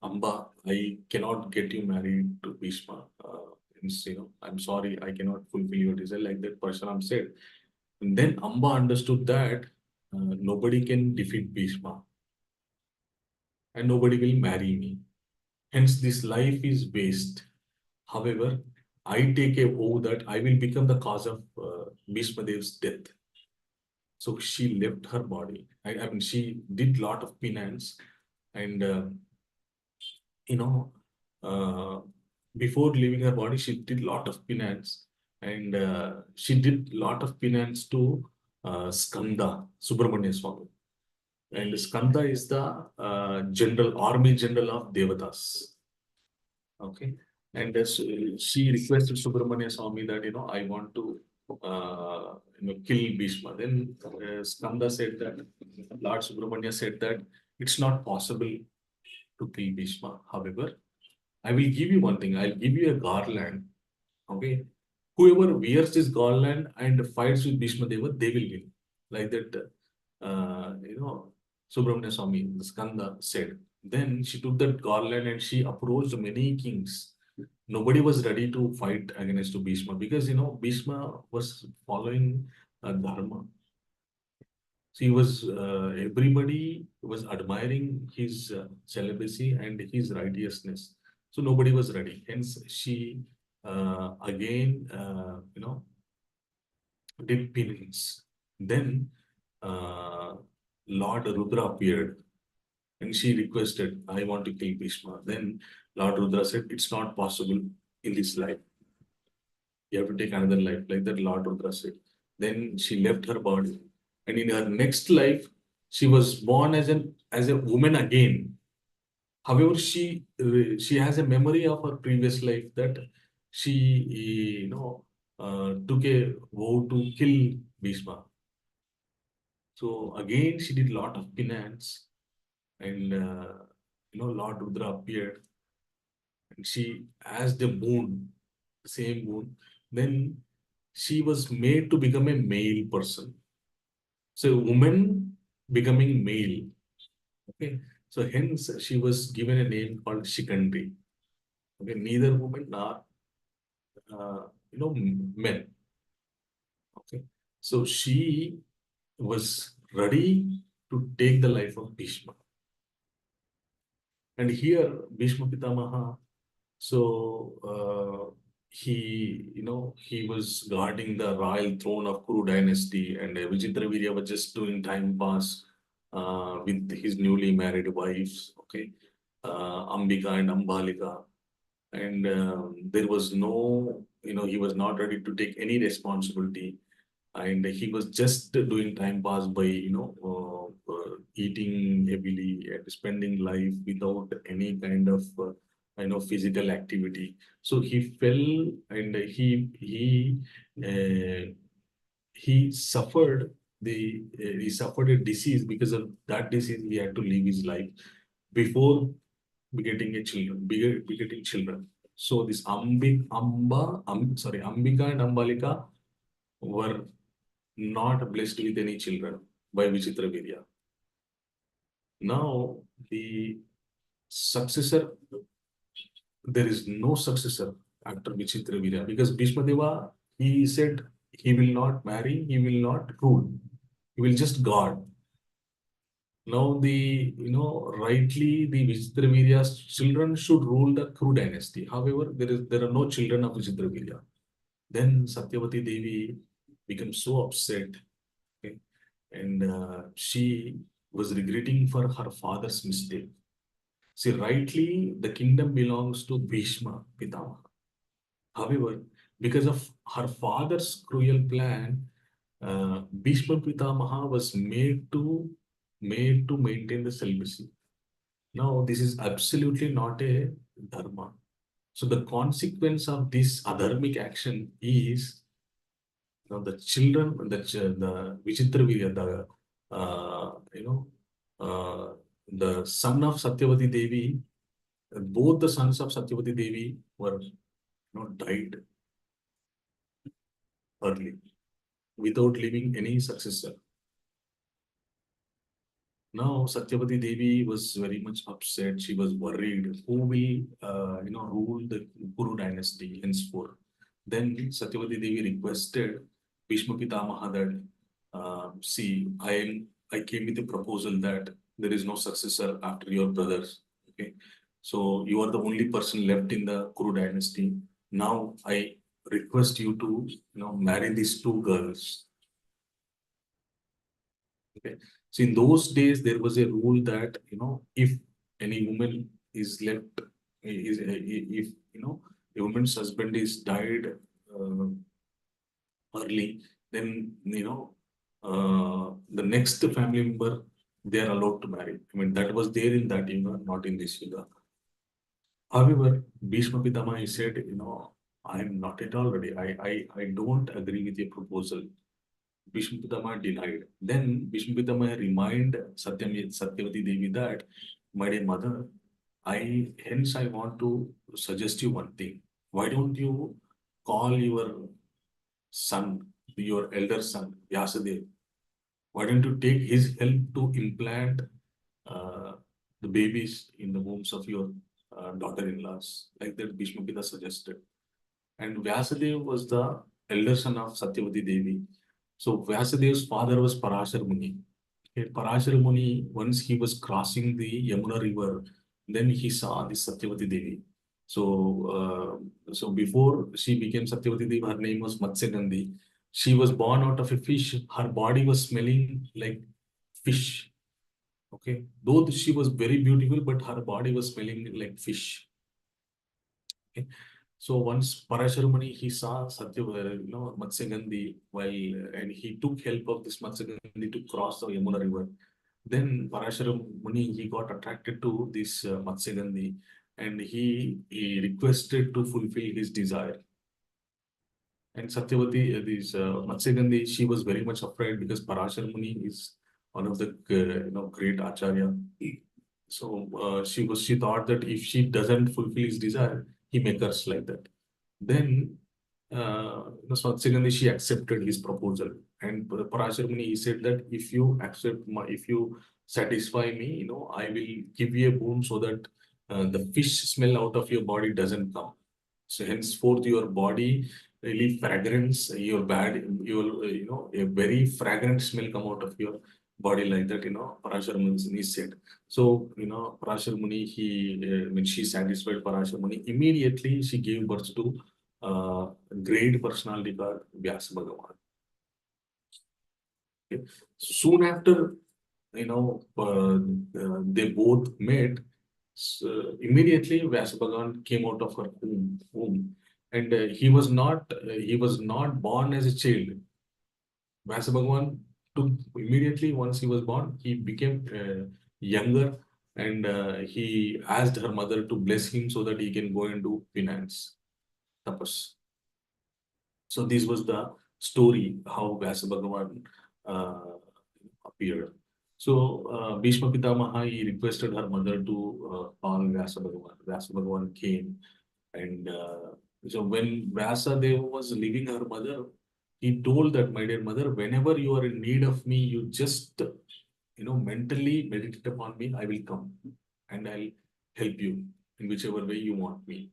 Amba, I cannot get you married to Bhishma. Hence, I'm sorry, I cannot fulfill your desire, like that Parshuram said. And then Amba understood that nobody can defeat Bhishma and nobody will marry me. Hence, this life is waste. However, I take a vow that I will become the cause of Bhishma Dev's death. So she left her body. I mean, she did lot of penance, and you know, uh, before leaving her body, she did lot of penance, and she did lot of penance to Skanda Subramanya Swami. And Skanda is the army general of Devatas. Okay. And she requested Subramanya Swami that, I want to, kill Bhishma. Then Skanda said that, Lord Subramanya said that it's not possible to kill Bhishma. However, I will give you one thing. I'll give you a garland. Okay. Whoever wears this garland and fights with Bhishma Deva, they will win. Like that, Subramanya Swami, Skanda said. Then she took that garland and she approached many kings. Nobody was ready to fight against Bhishma, because Bhishma was following dharma. So everybody was admiring his celibacy and his righteousness. So nobody was ready. Hence, she again, did penance. Then uh, Lord Rudra appeared and she requested, I want to kill Bhishma. Then Lord Rudra said, it's not possible in this life. You have to take another life, like that Lord Rudra said. Then she left her body. And in her next life, she was born as a woman again. However, she has a memory of her previous life that she took a vow to kill Bhishma. So again, she did lot of penance, and Lord Rudra appeared, and she, as the moon, the same moon, then she was made to become a male person. So woman becoming male. Okay. So hence she was given a name called Shikandi. Okay, neither woman nor men. Okay, so she was ready to take the life of Bhishma. And here Bhishma Pitamaha, so he was guarding the royal throne of Kuru dynasty, and Vichitravirya was just doing time pass with his newly married wives, okay, Ambika and Ambalika. And there was no, he was not ready to take any responsibility, and he was just doing time pass by eating heavily and spending life without any kind of physical activity. So he fell, and uh, he suffered he suffered a disease. Because of that disease he had to leave his life before begetting children. So this Ambika and Ambalika were not blessed with any children by Vichitravirya. Now, the successor, there is no successor after Vichitravirya, because Bhishma Deva, he said he will not marry, he will not rule, he will just guard. Now, rightly, the Vichitravirya's children should rule the Kuru dynasty. However, there are no children of Vichitravirya. Then Satyavati Devi becomes so upset, okay, and she was regretting for her father's mistake. See, rightly, the kingdom belongs to Bhishma, Pitamaha. However, because of her father's cruel plan, Bhishma Pitamaha was made to maintain the celibacy. Now, this is absolutely not a dharma. So the consequence of this adharmic action is, the children, the Vichitravirya, the son of Satyavati Devi, both the sons of Satyavati Devi were, died early without leaving any successor. Now, Satyavati Devi was very much upset. She was worried who will, rule the Kuru dynasty henceforth. Then Satyavati Devi requested Bhishma Pitamaha that, see, I came with a proposal that there is no successor after your brothers. Okay, so you are the only person left in the Kuru dynasty. Now I request you to, marry these two girls. Okay. So in those days, there was a rule that, if any woman is left, if, a woman's husband is died uh, early, then, the next family member, they are allowed to marry. I mean, that was there in that yuga, not in this yuga. However, Bhishma Pitama, he said, I am not at all ready. I don't agree with your proposal. Bhishma Pitama denied. Then Bhishma Pitama reminded Satyavati Devi that, my dear mother, I want to suggest you one thing. Why don't you call your son, your elder son, Vyasadeva? Why don't you take his help to implant uh, the babies in the wombs of your daughter-in-laws? Like that, Bhishma Pitama suggested. And Vyasadeva was the elder son of Satyavati Devi. So Vyasadev's father was Parashar Muni. Okay, Parashar Muni, once he was crossing the Yamuna river, then he saw this Satyavati Devi. So before she became Satyavati Devi, her name was Matsya. She was born out of a fish. Her body was smelling like fish. Okay, though she was very beautiful, but her body was smelling like fish. Okay. So once Parasharamani, he saw Matsya and he took help of this Matsya to cross the Yamuna river. Then Parasharamani, he got attracted to this Matsya, and he requested to fulfill his desire. And Satyavati, Matsya, she was very much afraid because Parasharamani is one of the great Acharya. So she thought that if she doesn't fulfill his desire, he may curse like that. Then Secondly, she accepted his proposal. And Parashar Muni, he said that if you if you satisfy me, I will give you a boon so that the fish smell out of your body doesn't come. So henceforth, your body really fragrance, your bad, your a very fragrant smell come out of your body like that. Parashar Muni said. So Parashar Muni, when she satisfied Parashar Muni, immediately she gave birth to great personality called Vyasa Bhagavan. Okay. Soon after, they both met. Immediately, Vyasa Bhagavan came out of her womb, and he was not born as a child. Vyasa Bhagavan took immediately once he was born, he became younger, and he asked her mother to bless him so that he can go and do penance, tapas. So this was the story how Vyasa Bhagavan uh, appeared. So Bhishma Pitamaha, he requested her mother to call Vyasa Bhagavan. Vyasa Bhagavan came, and so when Vyasa Deva was leaving her mother, he told that, my dear mother, whenever you are in need of me, you just mentally meditate upon me. I will come and I'll help you in whichever way you want me.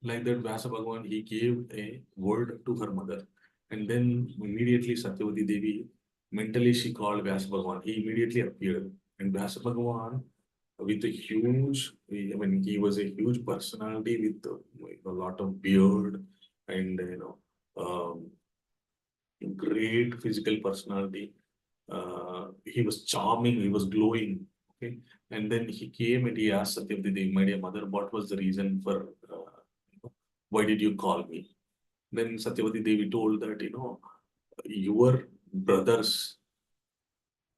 Like that, Vyasa Bhagavan, he gave a word to her mother. And then immediately Satyavati Devi, mentally she called Vyasa Bhagavan. He immediately appeared. And Vyasa Bhagavan, with a huge, I mean, he was a huge personality with a lot of beard and, great physical personality. He was charming, he was glowing. Okay. And then he came and he asked Satyavati Devi, my dear mother, what was the reason for why did you call me? Then Satyavati Devi told that, your brothers'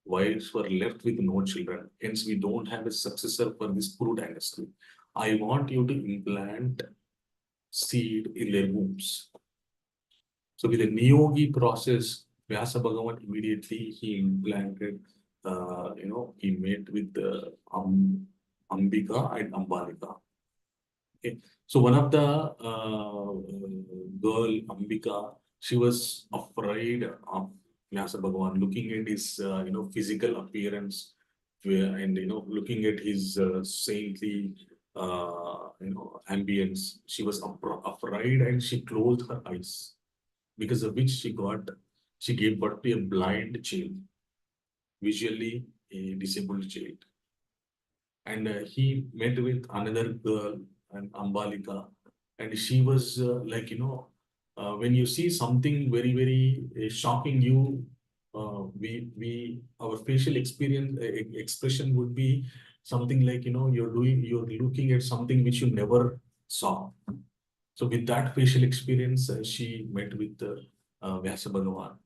wives were left with no children. Hence, we don't have a successor for this Kuru dynasty. I want you to implant seed in their wombs. So with the Niyogi process, Vyasa Bhagavan immediately he implanted, he met with Ambika and Ambalika. Okay. So one of the girl, Ambika, she was afraid of Vyasa Bhagavan, looking at his, physical appearance, and, looking at his saintly, ambience. She was afraid and she closed her eyes, because of which she gave birth to a blind child, visually a disabled child. And he met with another girl, and Ambalika, and she was when you see something very very shocking, our facial experience expression would be something like, you're looking at something which you never saw. So with that facial experience, she met with Vyasa Bhagavan,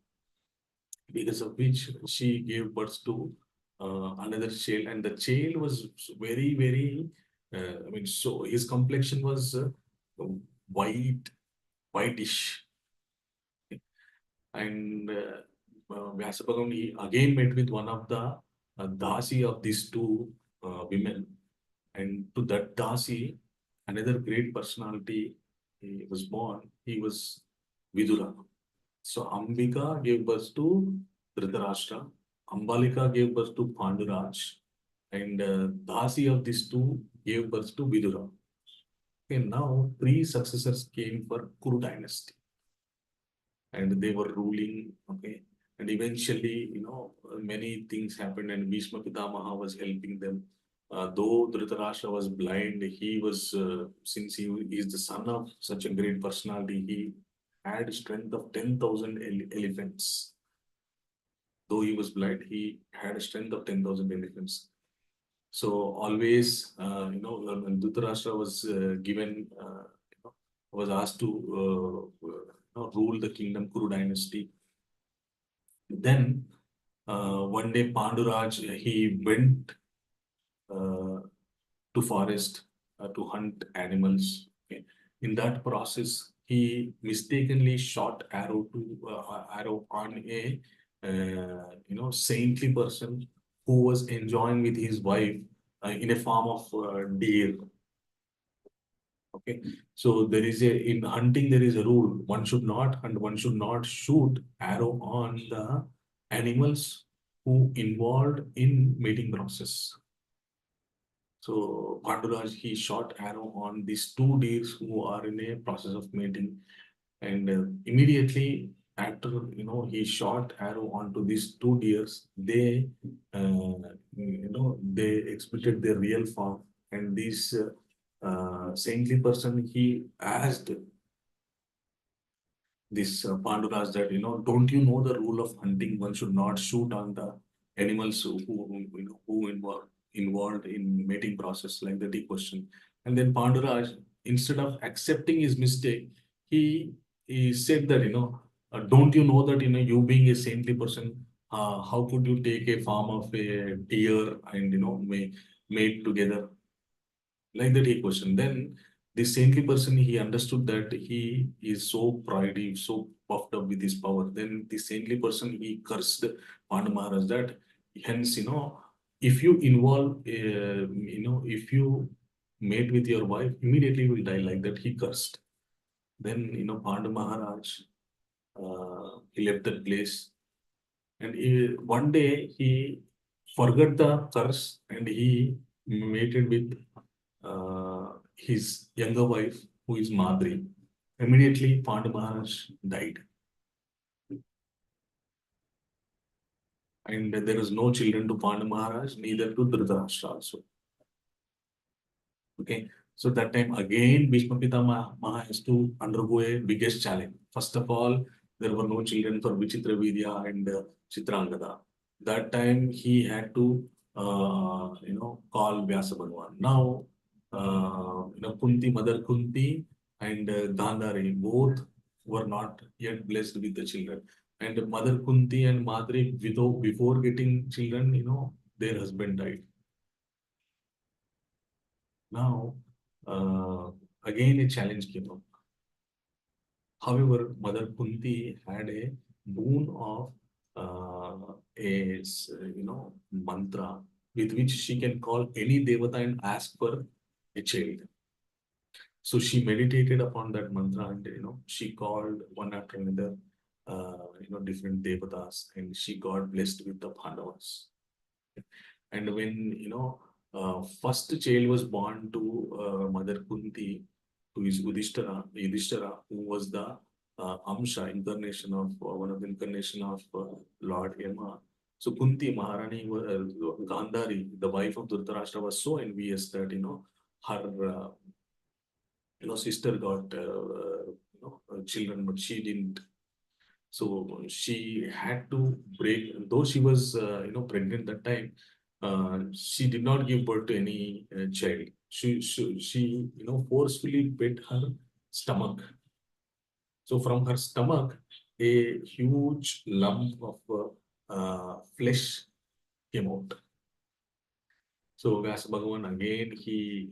because of which she gave birth to another child, and the child was very, very, so his complexion was white, whitish, and Vyasa Bhagavan, he again met with one of the dasi of these two women, and to that dasi, another great personality, he was born. He was Vidura. So Ambika gave birth to Dhritarashtra, Ambalika gave birth to Panduraj, and Dasi of these two gave birth to Vidura. Okay, now three successors came for Kuru dynasty, and they were ruling. Okay, and eventually, many things happened, and Bhishma Pitamaha was helping them. Though Dhritarashtra was blind, he was, since he is the son of such a great personality, he had strength of 10,000 elephants. Though he was blind, he had a strength of 10,000 elephants. So always, when Dhritarashtra was was asked to rule the kingdom, Kuru dynasty. Then one day Panduraj, he went to forest to hunt animals. Okay. In that process, he mistakenly shot arrow on a saintly person who was enjoying with his wife in a form of deer. Okay, so there is in hunting there is a rule: one should not hunt, one should not shoot arrow on the animals who involved in mating process. So Panduraj, he shot arrow on these two deers who are in a process of mating, and immediately after, he shot arrow onto these two deers, they they exhibited their real form, and this saintly person, he asked this Panduraj that, don't you know the rule of hunting? One should not shoot on the animals who involved in mating process, like that he questioned. And then Panduraj, instead of accepting his mistake, he he said that, don't you know that, you being a saintly person, how could you take a form of a deer and, mate together? Like that he questioned. Then this saintly person, he understood that he is so pridey, so puffed up with his power. Then the saintly person, he cursed Pandu Maharaj that hence, if you involve, if you mate with your wife, immediately you will die. Like that he cursed. Then, Pandu Maharaj, he left that place, and one day he forgot the curse and he mated with his younger wife, who is Madri. Immediately, Pandu Maharaj died, and there is no children to Pandu Maharaj, neither to Dhritarashtra also. Okay, so that time again, Bhishma Pitamaha has to undergo a biggest challenge. First of all, there were no children for Vichitra Vidya and Chitrangada. That time he had to, call Vyasa Bhagavan. Now, Kunti, Mother Kunti, and Gandhari both were not yet blessed with the children. And Mother Kunti and Madri, before getting children, their husband died. Now, again, a challenge came up. However, Mother Kunti had a boon of mantra with which she can call any devata and ask for a child. So she meditated upon that mantra, and she called one after another, different devatas, and she got blessed with the Pandavas. And when, first child was born to Mother Kunti, who is Yudhishthira, who was the Amsha incarnation of one of the incarnation of Lord Yama. So Kunti Maharani, Gandhari, the wife of Dhritarashtra, was so envious that, her sister got children, but she didn't. So she had to break, though she was, pregnant that time. She did not give birth to any child. She forcefully bit her stomach. So from her stomach, a huge lump of flesh came out. So Vyasa Bhagavan again, he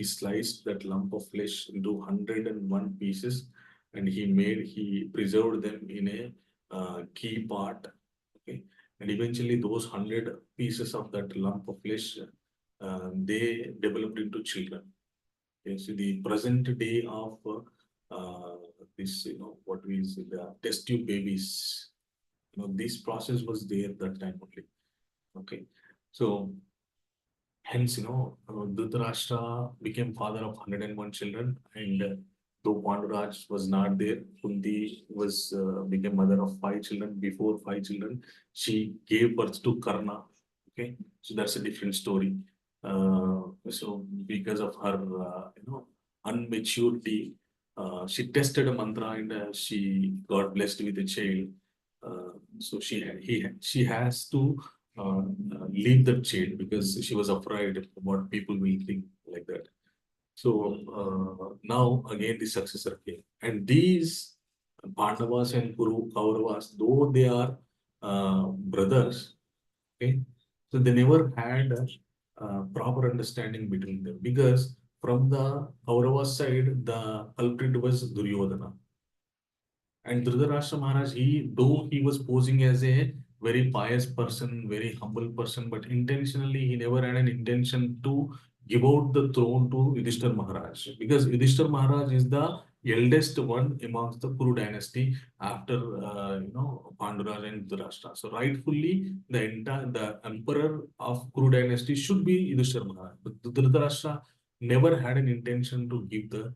sliced that lump of flesh into 101 pieces, and he preserved them in a key part. Okay, and eventually those 100 pieces of that lump of flesh, they developed into children. Okay, so the present day of this, what we say, the test tube babies, this process was there that time only. Okay, so hence, Dhritarashtra became father of 101 children, and though Panduraj was not there, Kunti became mother of 5 children. Before 5 children, she gave birth to Karna. Okay, so that's a different story. So because of her, unmaturity, she tested a mantra, and she got blessed with a child. So she has to leave the child because she was afraid what people will think, like that. So now again the successor came, and these Pandavas and Kauravas, though they are brothers, okay, so they never had a proper understanding between them, because from the Kaurava side the culprit was Duryodhana. And Dhritarashtra Maharaj, though he was posing as a very pious person, very humble person, but intentionally he never had an intention to give out the throne to Yudhishthir Maharaj, because Yudhishthir Maharaj is the eldest one amongst the Kuru dynasty after Panduraj and Dhritarashtra. So rightfully the emperor of Kuru dynasty should be Yudhishthir Maharaj. But Dhritarashtra never had an intention to give the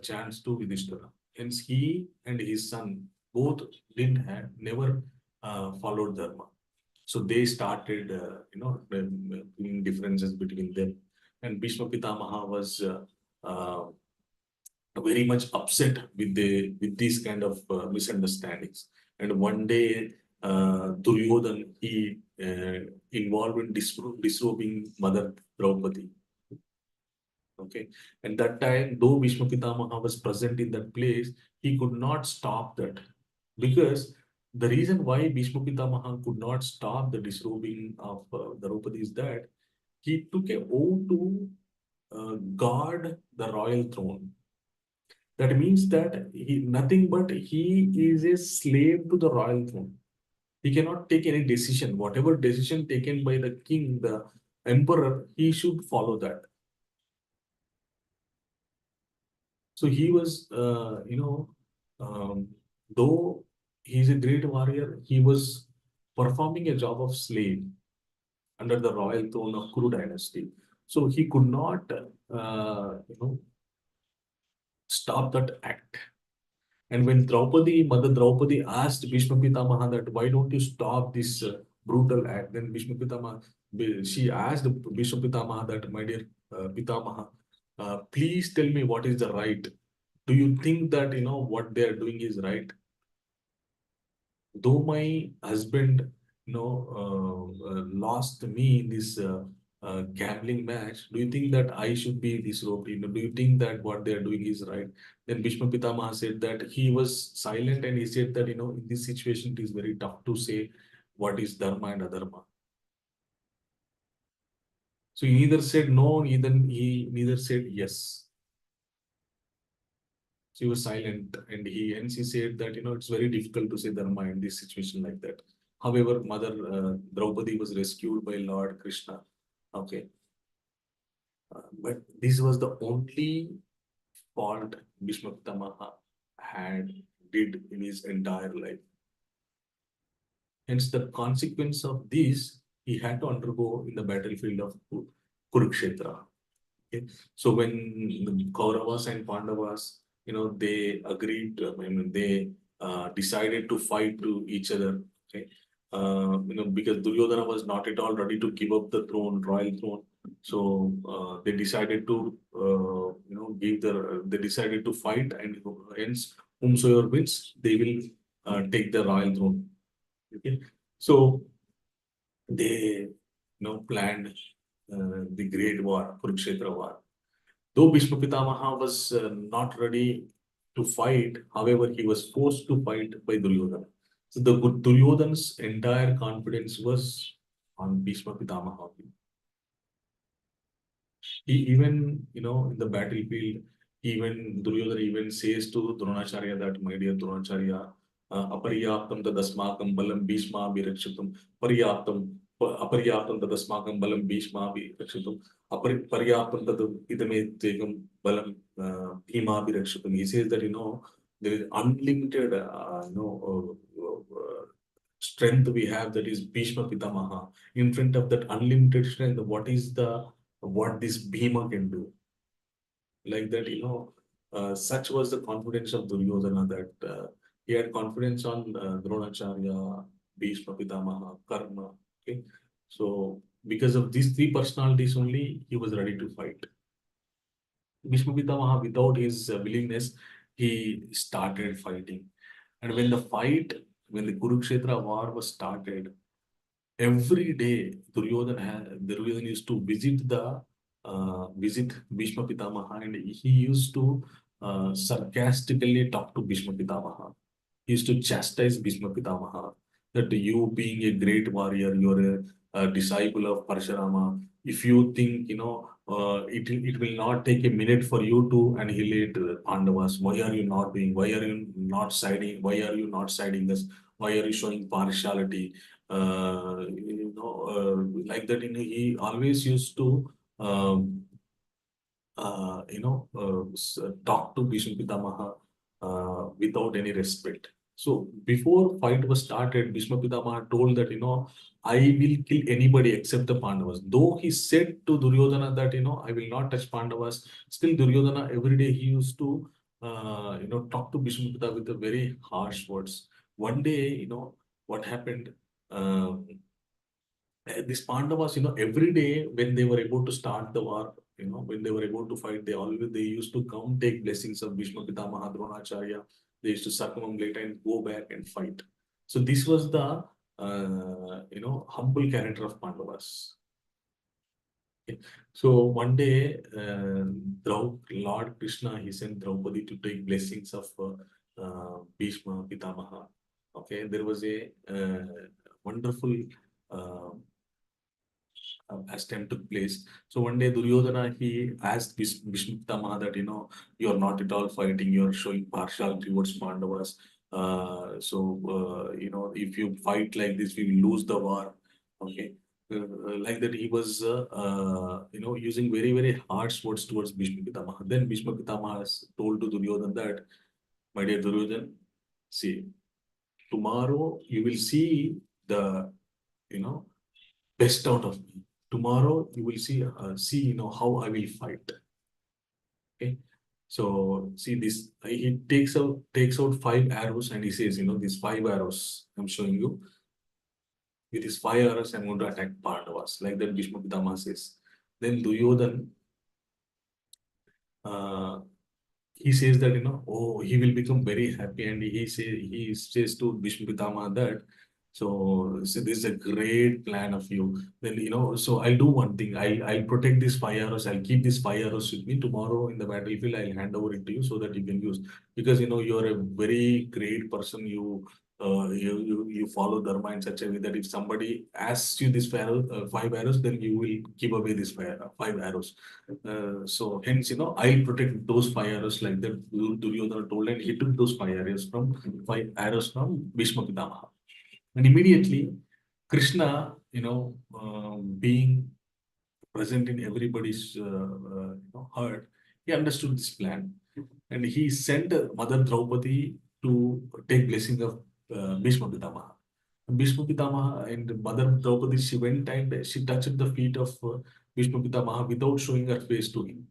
chance to Yudhishthira. Hence he and his son both didn't have never followed Dharma. So they started, doing differences between them. And Bhishma Pitamaha was very much upset with these kind of misunderstandings. And one day, Duryodhan he involved in disrobing Mother Draupadi. Okay, and that time, though Bhishma Pitamaha was present in that place, he could not stop that, because the reason why Bhishma Pitamaha could not stop the disrobing of Draupadi is that he took a oath to guard the royal throne. That means that nothing but he is a slave to the royal throne. He cannot take any decision. Whatever decision taken by the king, the emperor, he should follow that. So he was, though he's a great warrior, he was performing a job of slave under the royal throne of Kuru dynasty. So he could not, stop that act. And when Mother Draupadi asked Bhishma Pitamaha that why don't you stop this brutal act, then Bhishma Pitamaha, she asked Bhishma Pitamaha that, my dear Pitamaha, please tell me what is the right. Do you think that what they are doing is right? Though my husband lost me in this gambling match, do you think that I should be disrobed? Do you think that what they are doing is right? Then Bhishma Pitamaha said that he was silent, and he said that in this situation it is very tough to say what is dharma and adharma. So he neither said no, neither said yes. So he was silent, and he said that it's very difficult to say dharma in this situation like that. However, Mother Draupadi was rescued by Lord Krishna. Okay, but this was the only fault Bhishma Pitamaha did in his entire life. Hence, the consequence of this he had to undergo in the battlefield of Kurukshetra. Okay, so when the Kauravas and Pandavas, they agreed, they decided to fight to each other. Okay, because Duryodhana was not at all ready to give up the throne, royal throne. So they decided to, they decided to fight, and hence whomsoever wins, they will take the royal throne. Okay, so they, planned the great war, Kurukshetra war. Though Bhishma Pitamaha was not ready to fight, however, he was forced to fight by Duryodhana. So the Duryodhana's entire confidence was on Bhishma Pitamaha. He even, in the battlefield, even Duryodhana even says to Dronacharya that, my dear Dronacharya, aparyaptam tadasmakam balam Bhishma bhirakshitum, aparyaptam tadasmakam balam Bhishma bhirakshitum, aparyaptam tad idame tegam balam Bhima bhirakshitum. He says that, there is unlimited, strength we have, that is Bhishma Pitamaha. In front of that unlimited strength, what this Bhima can do? Like that, such was the confidence of Duryodhana, that he had confidence on Dronacharya, Bhishma Pitamaha, Karna. Okay, so because of these three personalities only, he was ready to fight. Bhishma Pitamaha, without his willingness, he started fighting. And when the Kurukshetra war was started, every day Duryodhana used to visit Bhishma Pitamaha, and he used to sarcastically talk to Bhishma Pitamaha. He used to chastise Bhishma Pitamaha that, you being a great warrior, you're a disciple of Parshurama. If you think, it will not take a minute for you to annihilate Pandavas. Why are you not doing? Why are you not siding? Why are you not siding us? Why are you showing partiality? Like that, he always used to talk to Bhishma Pitamaha without any respect. So before fight was started, Bhishma Pitamaha told that, I will kill anybody except the Pandavas. Though he said to Duryodhana that, I will not touch Pandavas, still Duryodhana every day he used to, talk to Bhishma Pitamaha with the very harsh words. One day, what happened? Uh, these Pandavas, every day when they were about to start the war, when they were about to fight, they used to come take blessings of Bhishma Pitamaha, Dronacharya. They used to circumambulate and go back and fight. So this was the humble character of Pandavas. Okay. So one day, Lord Krishna, he sent Draupadi to take blessings of Bhishma Pitamaha. Okay, there was a wonderful uh, as time took place. So one day Duryodhana, he asked Bhishma Pitamaha that, you're not at all fighting, you're showing partiality towards Pandavas. If you fight like this, we will lose the war. Okay. Like that, he was, using very, very harsh words towards Bhishma Pitamaha. Then Bhishma Pitamaha has told to Duryodhana that, my dear Duryodhana, see, tomorrow you will see the, you know, best out of me. Tomorrow you will see how I will fight. Okay. So see this, he takes out 5 arrows and he says, these 5 arrows I'm showing you. With these 5 arrows, I'm going to attack Pandavas. Like that, Bhishma Pitamaha says. Then Duryodhan, uh, he says that, oh, he will become very happy, and he says to Bhishma Pitamaha that, so this is a great plan of you. Then, so I'll do one thing. I'll protect these 5 arrows. I'll keep these 5 arrows with me. Tomorrow in the battlefield, I'll hand over it to you so that you can use. Because, you're a very great person. You follow dharma in such a way that if somebody asks you these 5 arrows, then you will give away these 5 arrows. So hence, I'll protect those 5 arrows, like that. Duryodhana told, and he took those 5 arrows from Bhishma Pitamaha. And immediately, Krishna, being present in everybody's heart, he understood this plan. And he sent Mother Draupadi to take blessing of Bhishma Pitamaha. Bhishma Pitamaha and Mother Draupadi, she went and she touched the feet of Bhishma Pitamaha without showing her face to him.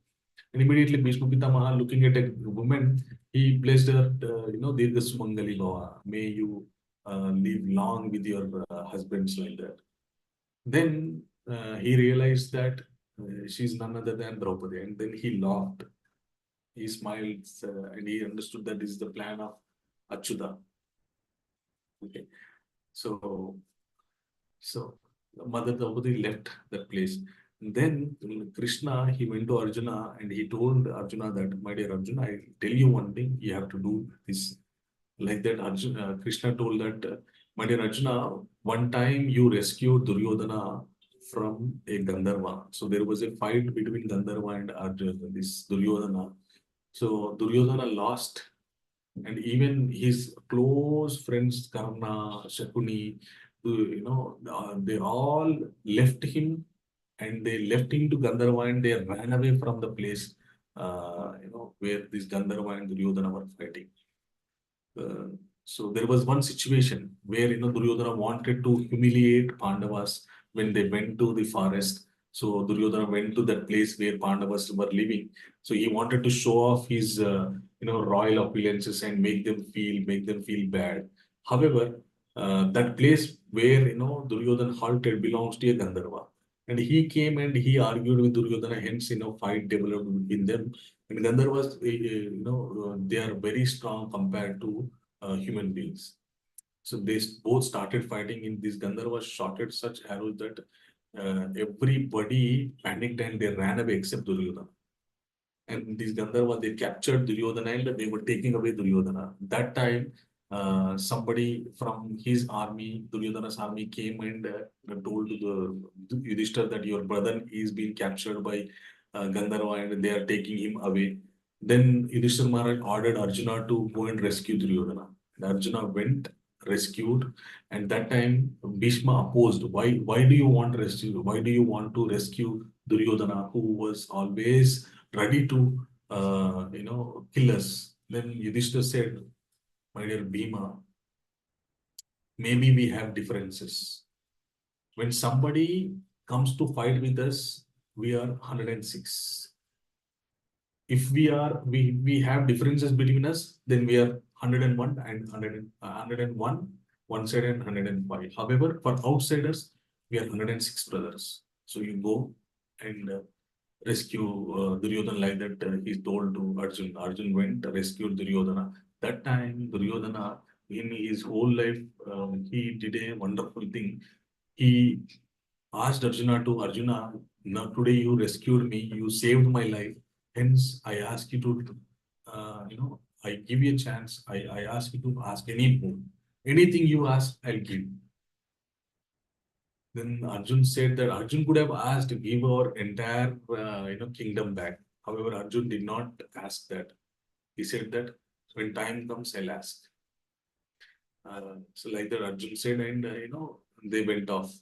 And immediately Bhishma Pitamaha, looking at a woman, he blessed her, Dirgha Sumangali Bhava. May you live long with your husbands, like that. Then he realized that she's none other than Draupadi, and then he laughed. He smiled, and he understood that this is the plan of Achyuta. Okay, so Mother Draupadi left that place. And then Krishna, he went to Arjuna and he told Arjuna that, my dear Arjuna, I tell you one thing, you have to do this. Like that, Krishna told that, my dear Arjuna, one time you rescued Duryodhana from a Gandharva. So there was a fight between Gandharva and Arjuna, this Duryodhana. So Duryodhana lost, and even his close friends, Karna, Shakuni, they all left him, and they left him to Gandharva, and they ran away from the place, where this Gandharva and Duryodhana were fighting. So there was one situation where, Duryodhana wanted to humiliate Pandavas when they went to the forest. So Duryodhana went to that place where Pandavas were living. So he wanted to show off his, royal opulences and make them feel bad. However, that place where, Duryodhana halted belongs to a Gandharva. And he came and he argued with Duryodhana, hence, fight developed between them. And Gandharvas, they are very strong compared to human beings. So they both started fighting. In this, Gandharva shot at such arrows that everybody panicked and they ran away except Duryodhana. And these Gandharva, they captured Duryodhana and they were taking away Duryodhana. That time, somebody from his army, Duryodhana's army, came and told to the Yudhishthir that your brother is being captured by Gandharva and they are taking him away. Then Yudhishthir Maharaj ordered Arjuna to go and rescue Duryodhana. And Arjuna went, rescued, and that time Bhishma opposed. Why do you want to rescue? Why do you want to rescue Duryodhana, who was always ready to, kill us. Then Yudhishthira said, my dear Bhima, maybe we have differences. When somebody comes to fight with us, we are 106. If we have differences between us, then we are 101 and 101 one side and 105. However, for outsiders, we are 106 brothers. So you go and rescue Duryodhana like that. He told to Arjun. Arjun went rescued Duryodhana. That time, Duryodhana, in his whole life, he did a wonderful thing. He asked Arjuna to Arjuna, now today you rescued me, you saved my life. Hence, I ask you to, I give you a chance. I ask you to ask any boon. Anything you ask, I'll give. Then Arjun said that Arjun could have asked to give our entire, kingdom back. However, Arjun did not ask that. He said that when time comes, I'll ask. So like that, Arjun said, and they went off.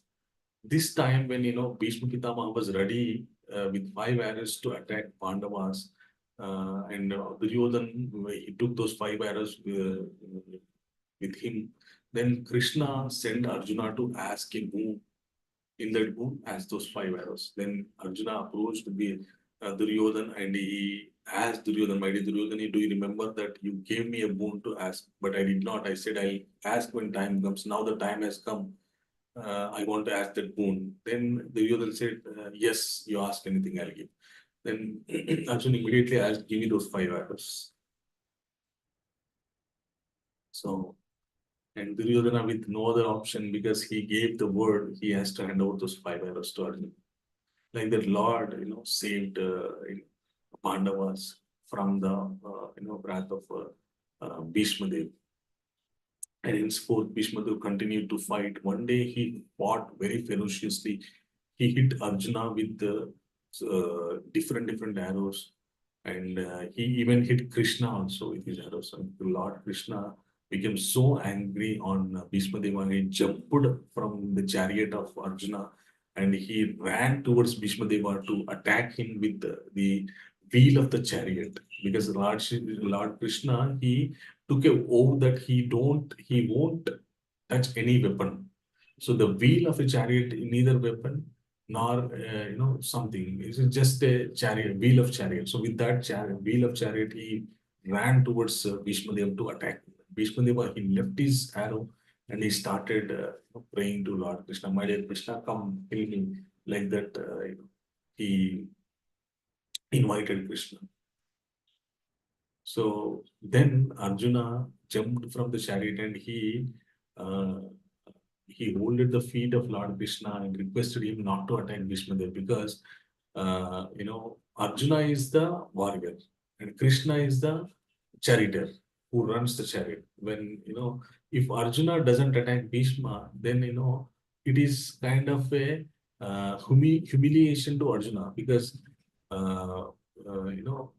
This time when Bhishma Pitamaha was ready with 5 arrows to attack Pandavas, and Duryodhana he took those 5 arrows with him. Then Krishna sent Arjuna to ask him who in that boon has those 5 arrows. Then Arjuna approached Duryodhana and he asked Duryodhana, my dear Duryodhana, do you remember that you gave me a boon to ask, but I did not. I said I'll ask when time comes. Now the time has come. I want to ask that boon. Then the Duryodhana said, yes, you ask anything, I'll give. Then Arjun immediately asked, give me those 5 arrows. So, and Duryodhana with no other option because he gave the word, he has to hand over those 5 arrows to Arjun. Like the Lord, saved Pandavas from the, wrath of Bhishma Dev. And henceforth, Bhishma Dev continued to fight. One day he fought very ferociously. He hit Arjuna with different arrows, and he even hit Krishna also with his arrows. And Lord Krishna became so angry on Bhishma Deva, he jumped from the chariot of Arjuna and he ran towards Bhishma Deva to attack him with the wheel of the chariot. Because Lord Krishna, he took a oath that he won't touch any weapon. So the wheel of a chariot, neither weapon nor something. It's just a chariot, wheel of chariot. So with that wheel of chariot, he ran towards Bhishma Deva to attack. Bhishma Deva, he left his arrow and he started praying to Lord Krishna. My dear Krishna, come kill me. Like that, he invited Krishna. So then Arjuna jumped from the chariot and uh, he holded the feet of Lord Krishna and requested him not to attack Bhishma Dev because Arjuna is the warrior and Krishna is the charioteer who runs the chariot. When if Arjuna doesn't attack Bhishma, then it is kind of a humiliation to Arjuna because uh, you know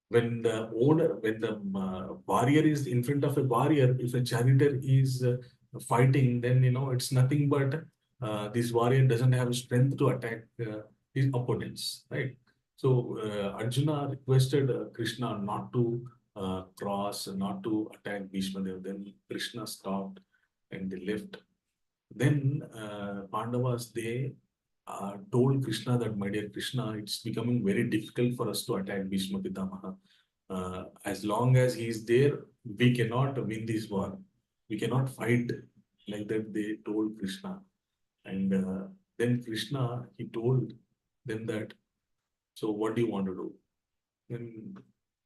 when the warrior is in front of a warrior, if a charioteer is fighting, then it's nothing but this warrior doesn't have strength to attack his opponents, right? So Arjuna requested Krishna not to cross, not to attack Bhishma Dev. Then Krishna stopped and they left. Then Pandavas, they told Krishna that, my dear Krishna, it's becoming very difficult for us to attack Bhishma Pitamaha. As long as he is there, we cannot win this war. We cannot fight like that, they told Krishna. And then Krishna, he told them that, so what do you want to do? Then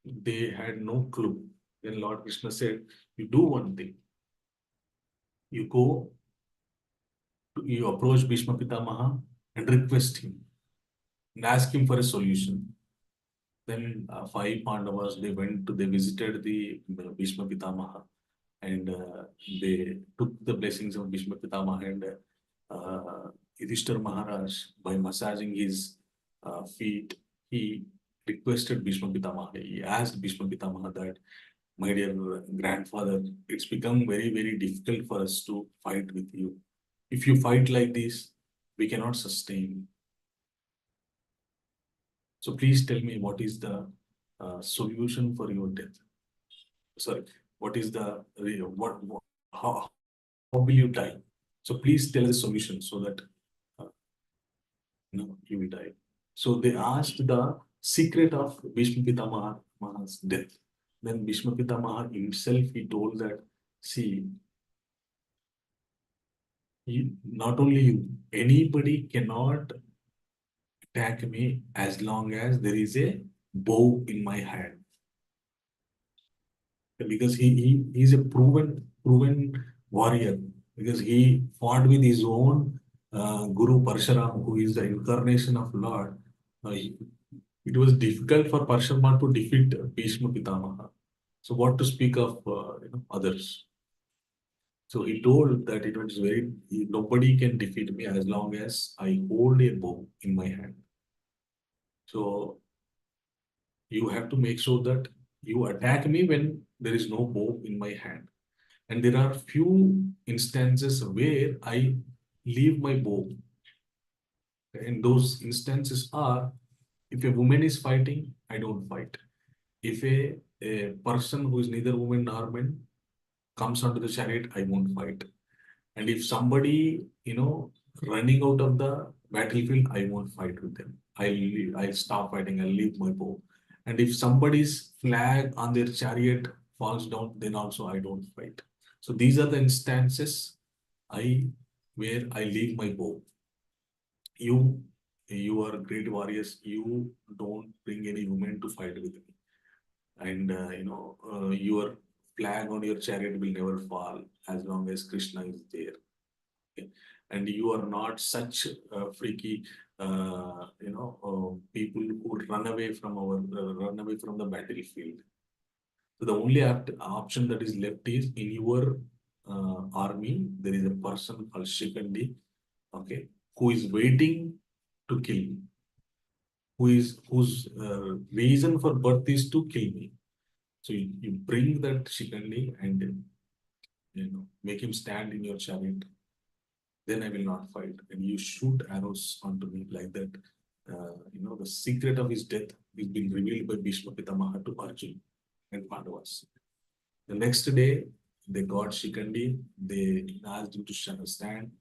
they had no clue. Then Lord Krishna said, you do one thing. You go, you approach Bhishma Pitamaha and request him and ask him for a solution. Then 5 Pandavas, they visited the Bhishma Pitamaha and they took the blessings of Bhishma Pitamaha and Yudhishthira Maharaj, by massaging his feet, he requested Bhishma Pitamaha. He asked Bhishma Pitamaha that, my dear grandfather, it's become very, very difficult for us to fight with you. If you fight like this, we cannot sustain. So please tell me what is the solution for your death. Sorry, what is the how will you die? So please tell the solution so that uh, you will die. So they asked the secret of Bhishma Pitamaha's death. Then Bhishma Pitamaha himself he told that, see, not only you, anybody cannot attack me as long as there is a bow in my hand. Because he's a proven warrior, because he fought with his own Guru Parshuram, who is the incarnation of Lord. It was difficult for Parshuram to defeat Bhishma Pitamaha. So what to speak of others? So he told that it was nobody can defeat me as long as I hold a bow in my hand. So you have to make sure that you attack me when there is no bow in my hand. And there are few instances where I leave my bow. And those instances are, if a woman is fighting, I don't fight. If a person who is neither woman nor man comes onto the chariot, I won't fight. And if somebody, running out of the battlefield, I won't fight with them. I'll stop fighting. I'll leave my bow. And if somebody's flag on their chariot falls down, then also I don't fight. So these are the instances where I leave my bow. You are great warriors. You don't bring any women to fight with me. And your flag on your chariot will never fall as long as Krishna is there. Okay? And you are not such freaky, people who run away from the battlefield. So the only option that is left is in your army, there is a person called Shikandi, okay, who is waiting to kill me, whose reason for birth is to kill me. So you bring that Shikandi and make him stand in your chariot. Then I will not fight. And you shoot arrows onto me like that. The secret of his death is being revealed by Bhishma Pitamaha to Arjun and Pandavas. The next day, they got Shikandi. They asked him to stand.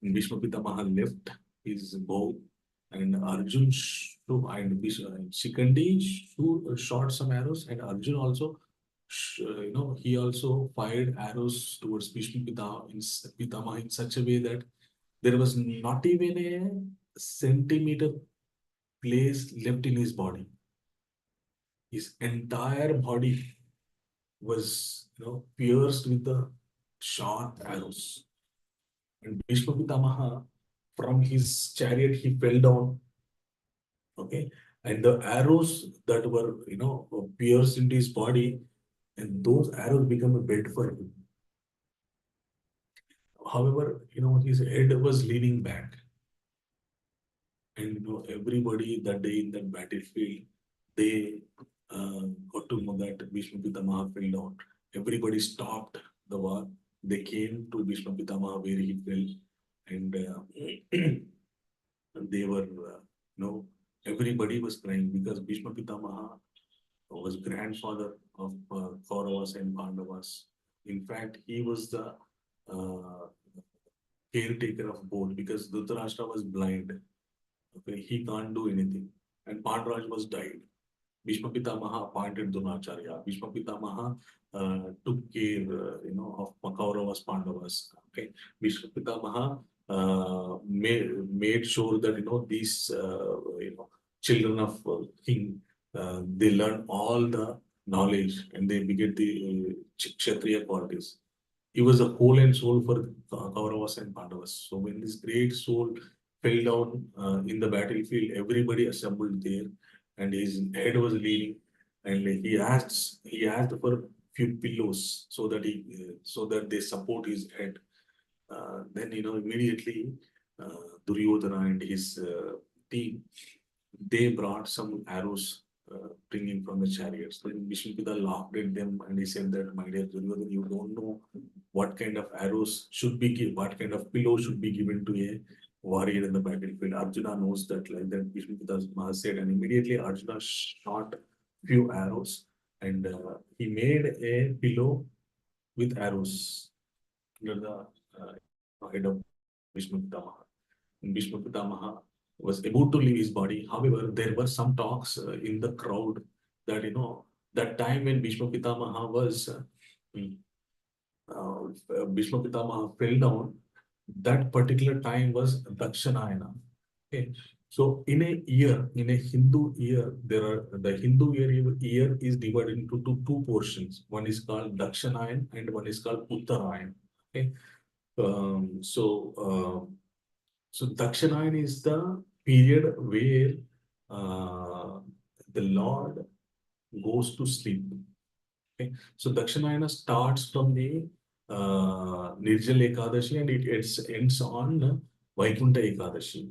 And Bhishma Pitamaha left his bow. And Arjun and Shikandi shot some arrows. And Arjun also, he also fired arrows towards Bhishma Pitamaha in such a way that there was not even a centimeter place left in his body. His entire body was, pierced with the sharp arrows. And Bhishma Pitamaha, from his chariot, he fell down. Okay, and the arrows that were, pierced into his body, and those arrows become a bed for him. However, his head was leaning back. And everybody that day in that battlefield, they got to know that Bhishma Pitamaha fell down. Everybody stopped the war. They came to Bhishma Pitamaha where he fell, and they were, everybody was crying because Bhishma Pitamaha was grandfather of Kauravas and Pandavas. In fact, he was the uh, caretaker of both because Dhritarashtra was blind. Okay, he can't do anything. And Pandraj was died. Bhishma Pitamaha appointed Dronacharya. Bhishma Pitamaha took care, of Kauravas, Pandavas. Okay, Bhishma Pitamaha made sure that these children of king they learn all the knowledge and they beget the Kshatriya qualities. He was the whole and soul for Kauravas and Pandavas. So when this great soul fell down in the battlefield, everybody assembled there, and his head was leaning, and he asked for few pillows so that so that they support his head. Then immediately Duryodhana and his team, they brought some arrows bringing from the chariots. Then Bhishma laughed at them and he said that, my dear Duryodhana, you don't know what kind of arrows should be given, what kind of pillow should be given to a warrior in the battlefield. Arjuna knows that, like that Bhishma Pitamaha said, and immediately Arjuna shot few arrows and he made a pillow with arrows under the head of Bhishma Pitamaha. And Bhishma Pitamaha was about to leave his body. However, there were some talks in the crowd that, that time when Bhishma Pitamaha was, Bhishma Pitamaha fell down, that particular time was Dakshanayana. Okay. So in a year, in a Hindu year, the Hindu year is divided into two portions. One is called Dakshanayan and one is called Uttarayan. Okay. So Dakshanayan is the period where the Lord goes to sleep. Okay. So Dakshanayana starts from the Nirjal Ekadashi and it ends on Vaikuntha Ekadashi.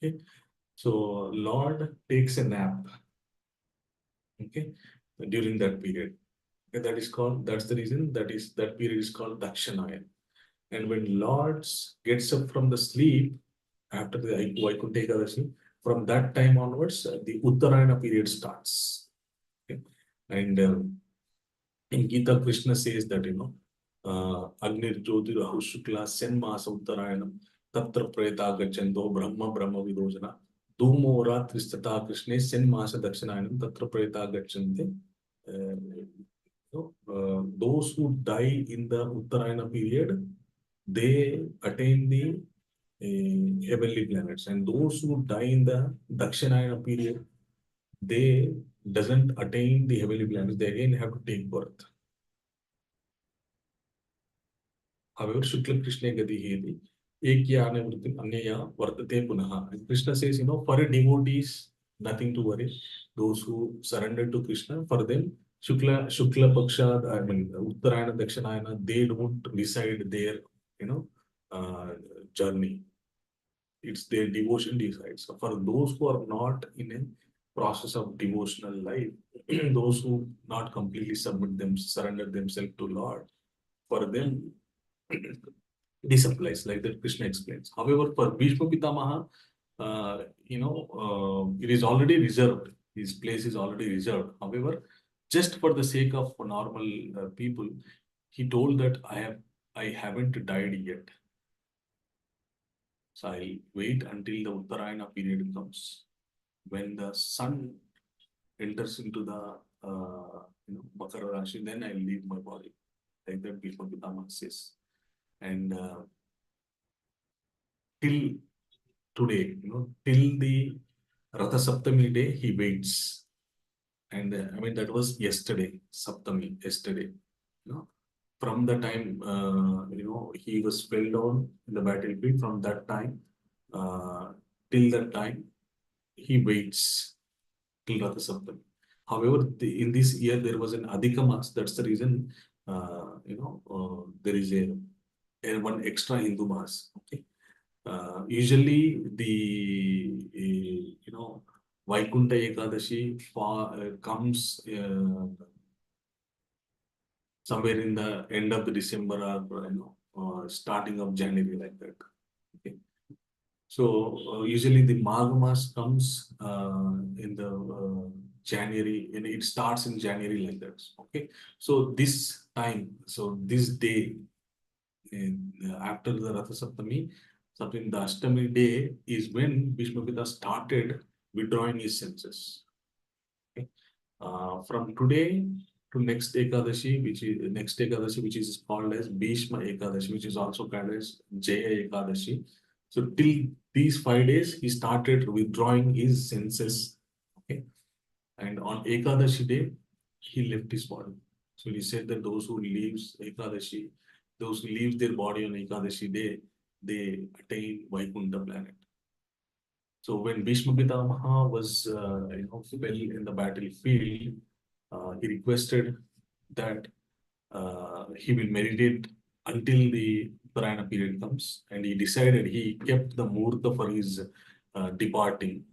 Okay. So Lord takes a nap. Okay. During that period. Okay, that's the reason that period is called Dakshanayana. And when Lord gets up from the sleep after the Vaikuntha Ekadashi, from that time onwards, the Uttarayana period starts. Okay. And in Gita, Krishna says that, Agnir Jyotir Rahu Shukla Senmasa Uttarayanam Tatra Preta Gachando Brahma Vidojana Dhumo Ratristata Krishna Senmasa Dakshanayanam Tatra Preta Gachante. Those who die in the Uttarayana period, they attain the heavenly planets, and those who die in the Dakshinayana period, they doesn't attain the heavenly planets. They again have to take birth. However, Shukla Krishna Gati Hedi Ekya Nivritim Anyaya Vartate Punaha. And Krishna says, for a devotees, nothing to worry. Those who surrender to Krishna, for them, Shukla Paksha, Uttarayana, Dakshinayana, they don't decide their, journey. It's their devotion decides. So for those who are not in a process of devotional life, those who not completely surrender themselves to Lord, for them, this applies, like that Krishna explains. However, for Bhishma Pitamaha, it is already reserved. His place is already reserved. However, just for the sake of normal people, he told that I haven't died yet. So I'll wait until the Uttarayana period comes. When the sun enters into the Makara Rashi, then I'll leave my body. Like that Bhishma Pitamaha says. And till today, till the Ratha Saptami day, he waits. And that was yesterday, Saptami, yesterday. From the time, he was fell down in the battlefield, from that time, till that time, he waits till Ratha Saptami. However, in this year, there was an Adhika Mas. That's the reason, there is a one extra Hindu Mas. Okay. Usually, the, Vaikuntha Ekadashi comes somewhere in the end of the December or starting of January, like that. Okay. So usually the Magh Mas comes in the January, and it starts in January, like that. Okay. So this time, so this day, after the Ratha Saptami, something the Ashtami day is when Bhishma Pitamaha started withdrawing his senses. Okay. From today to next Ekadashi, which is called as Bhishma Ekadashi, which is also called as Jaya Ekadashi. So till these 5 days, he started withdrawing his senses. Okay. And on Ekadashi day, he left his body. So he said that those who leaves Ekadashi, those who leave their body on Ekadashi day, they attain Vaikuntha planet. So when Bhishma Pitamaha was, fell in the battlefield, he requested that he will meditate until the Uttarayana period comes, and he decided he kept the Murta for his departing.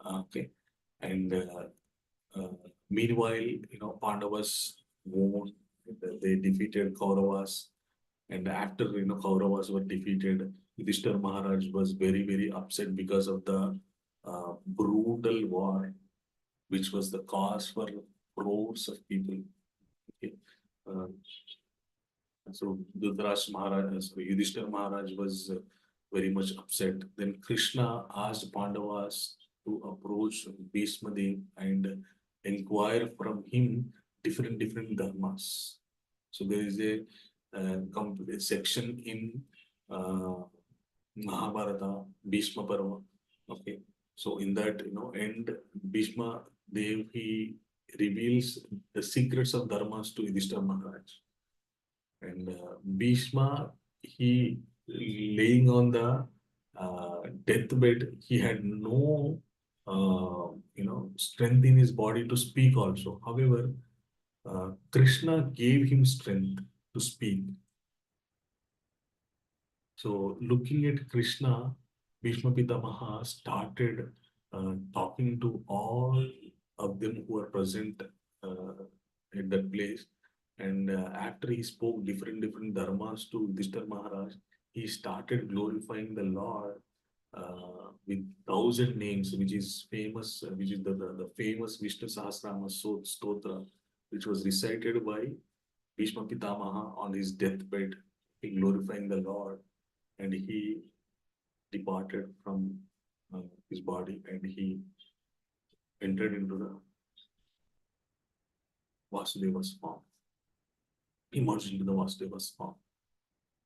Okay. And meanwhile, Pandavas won. They defeated Kauravas. And after, Kauravas were defeated, Yudhishthira Maharaj was very, very upset because of the brutal war, which was the cause for crores of people. Okay. Uh, so Yudhishthira Maharaj was very much upset. Then Krishna asked Pandavas to approach Bhishma Dev and inquire from him different dharmas. So there is a complete section in uh, Mahabharata, Bhishma Parva. Okay, so in that, and Bhishma Dev, he reveals the secrets of dharmas to Yudhishthira Maharaj. And Bhishma, he laying on the deathbed, he had no, strength in his body to speak also. However, Krishna gave him strength to speak. So looking at Krishna, Bhishma Pitamaha started talking to all of them who were present at that place. And after he spoke different dharmas to Yudhishthira Maharaj, he started glorifying the Lord with 1,000 names, which is famous, which is the famous Vishnu Sahasrama Stotra, which was recited by Bhishma Pitamaha on his deathbed, glorifying the Lord. And he departed from his body and he entered into the Vasudeva's form, emerged into the Vasudeva's form.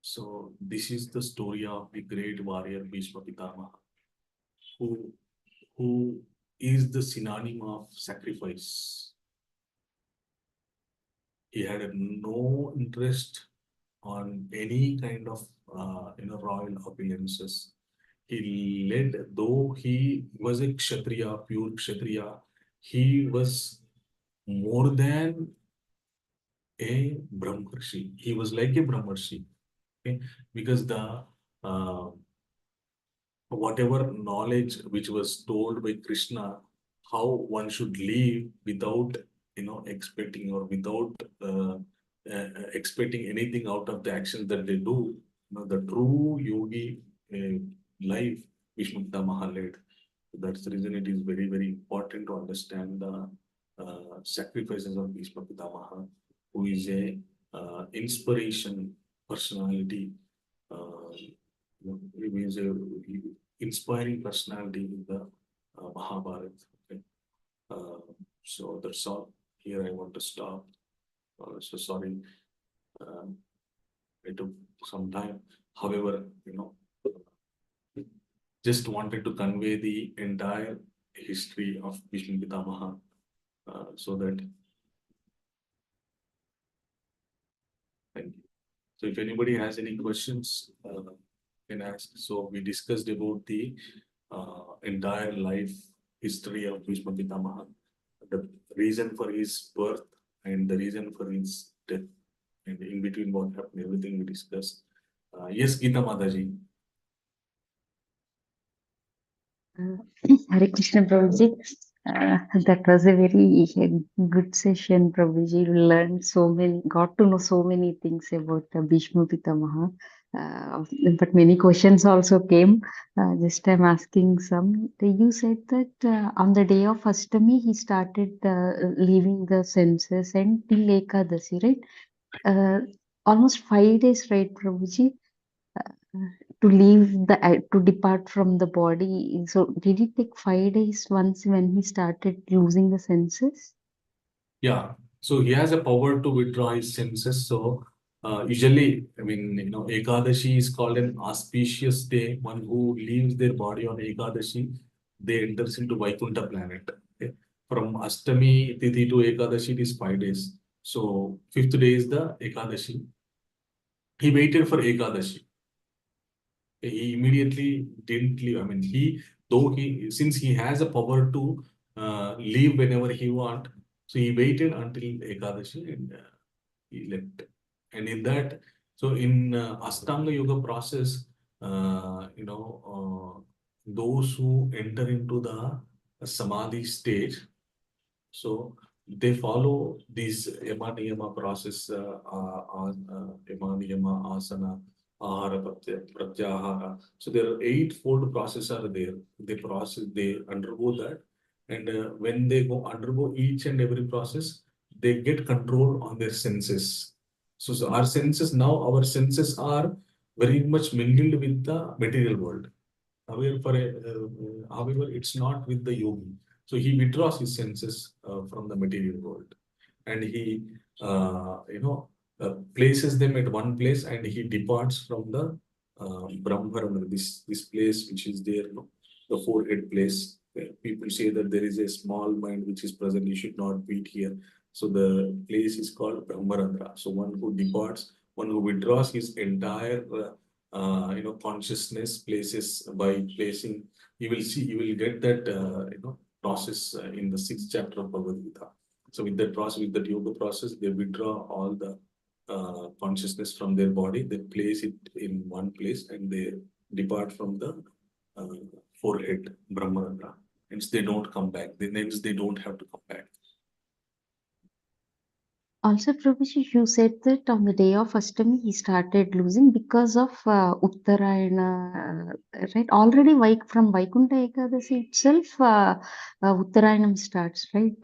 So this is the story of the great warrior Bhishma Pitamaha, who is the synonym of sacrifice. He had no interest on any kind of royal opulences. He led, though he was a Kshatriya, pure Kshatriya, he was more than a Brahmarshi. He was like a Brahmarshi. Okay? Because the whatever knowledge which was told by Krishna, how one should live without expecting or without expecting anything out of the actions that they do, the true yogi life Bhishma Pitamaha led. That's the reason it is very, very important to understand the sacrifices of Bhishma Pitamaha, who is a inspiration personality. He is a inspiring personality in the Mahabharata. Okay? So that's all. Here I want to stop. So sorry, it took some time. However, just wanted to convey the entire history of Bhishma Pitamaha so that. Thank you. So if anybody has any questions, can ask. So we discussed about the entire life history of Bhishma Pitamaha, the reason for his birth and the reason for his death, and in between what happened, everything we discussed. Yes, Geeta Mataji. Hare Krishna Prabhuji. That was a very good session, Prabhuji. You learned got to know so many things about Bhishma Pitamaha. But many questions also came. Just I'm asking some. You said that on the day of Ashtami, he started leaving the senses and till Ekadasi, right? Almost 5 days, right, Prabhuji? To leave to depart from the body. So did it take 5 days once when he started losing the senses? Yeah. So he has a power to withdraw his senses. So usually, Ekadashi is called an auspicious day. One who leaves their body on Ekadashi, they enters into Vaikuntha planet. Okay? From Ashtami Tithi to Ekadashi, it is 5 days. So fifth day is the Ekadashi. He waited for Ekadashi. He immediately didn't leave. I mean, since he has a power to leave whenever he want, so he waited until Ekadashi and he left. And in that, so in Astanga Yoga process, those who enter into the samadhi stage. So they follow these yama niyama process, yama niyama, asana, ahara, pratyahara. So there are eightfold processes are there. They undergo that. And when they undergo each and every process, they get control on their senses. So our senses are very much mingled with the material world. However, it's not with the yogi. So he withdraws his senses from the material world, and he, places them at one place, and he departs from the Brahmarandra, this place which is there, the forehead place. People say that there is a small mind which is present. You should not beat here. So the place is called Brahmarandra. So one who departs, one who withdraws his entire consciousness places by placing, you will get that, process in the sixth chapter of Bhagavad Gita. So with that process, with that yoga process, they withdraw all the consciousness from their body, they place it in one place, and they depart from the uh, forehead, Brahmarandra. Hence, they don't come back. Hence, they don't have to come back. Also, Prabhuji, you said that on the day of Ashtami he started losing because of Uttarayana, right? Already from Vaikuntha Ekadasi itself, Uttarayanam starts, right?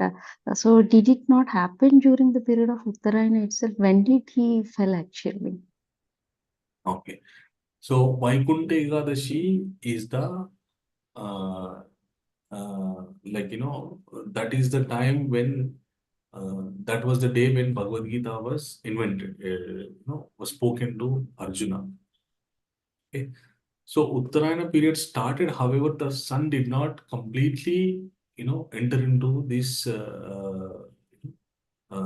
So did it not happen during the period of Uttarayana itself? When did he fell actually? Okay. So Vaikuntha Ekadashi is the that is the time when that was the day when Bhagavad Gita was invented, was spoken to Arjuna. Okay. So Uttarayana period started, however, the sun did not completely, enter into this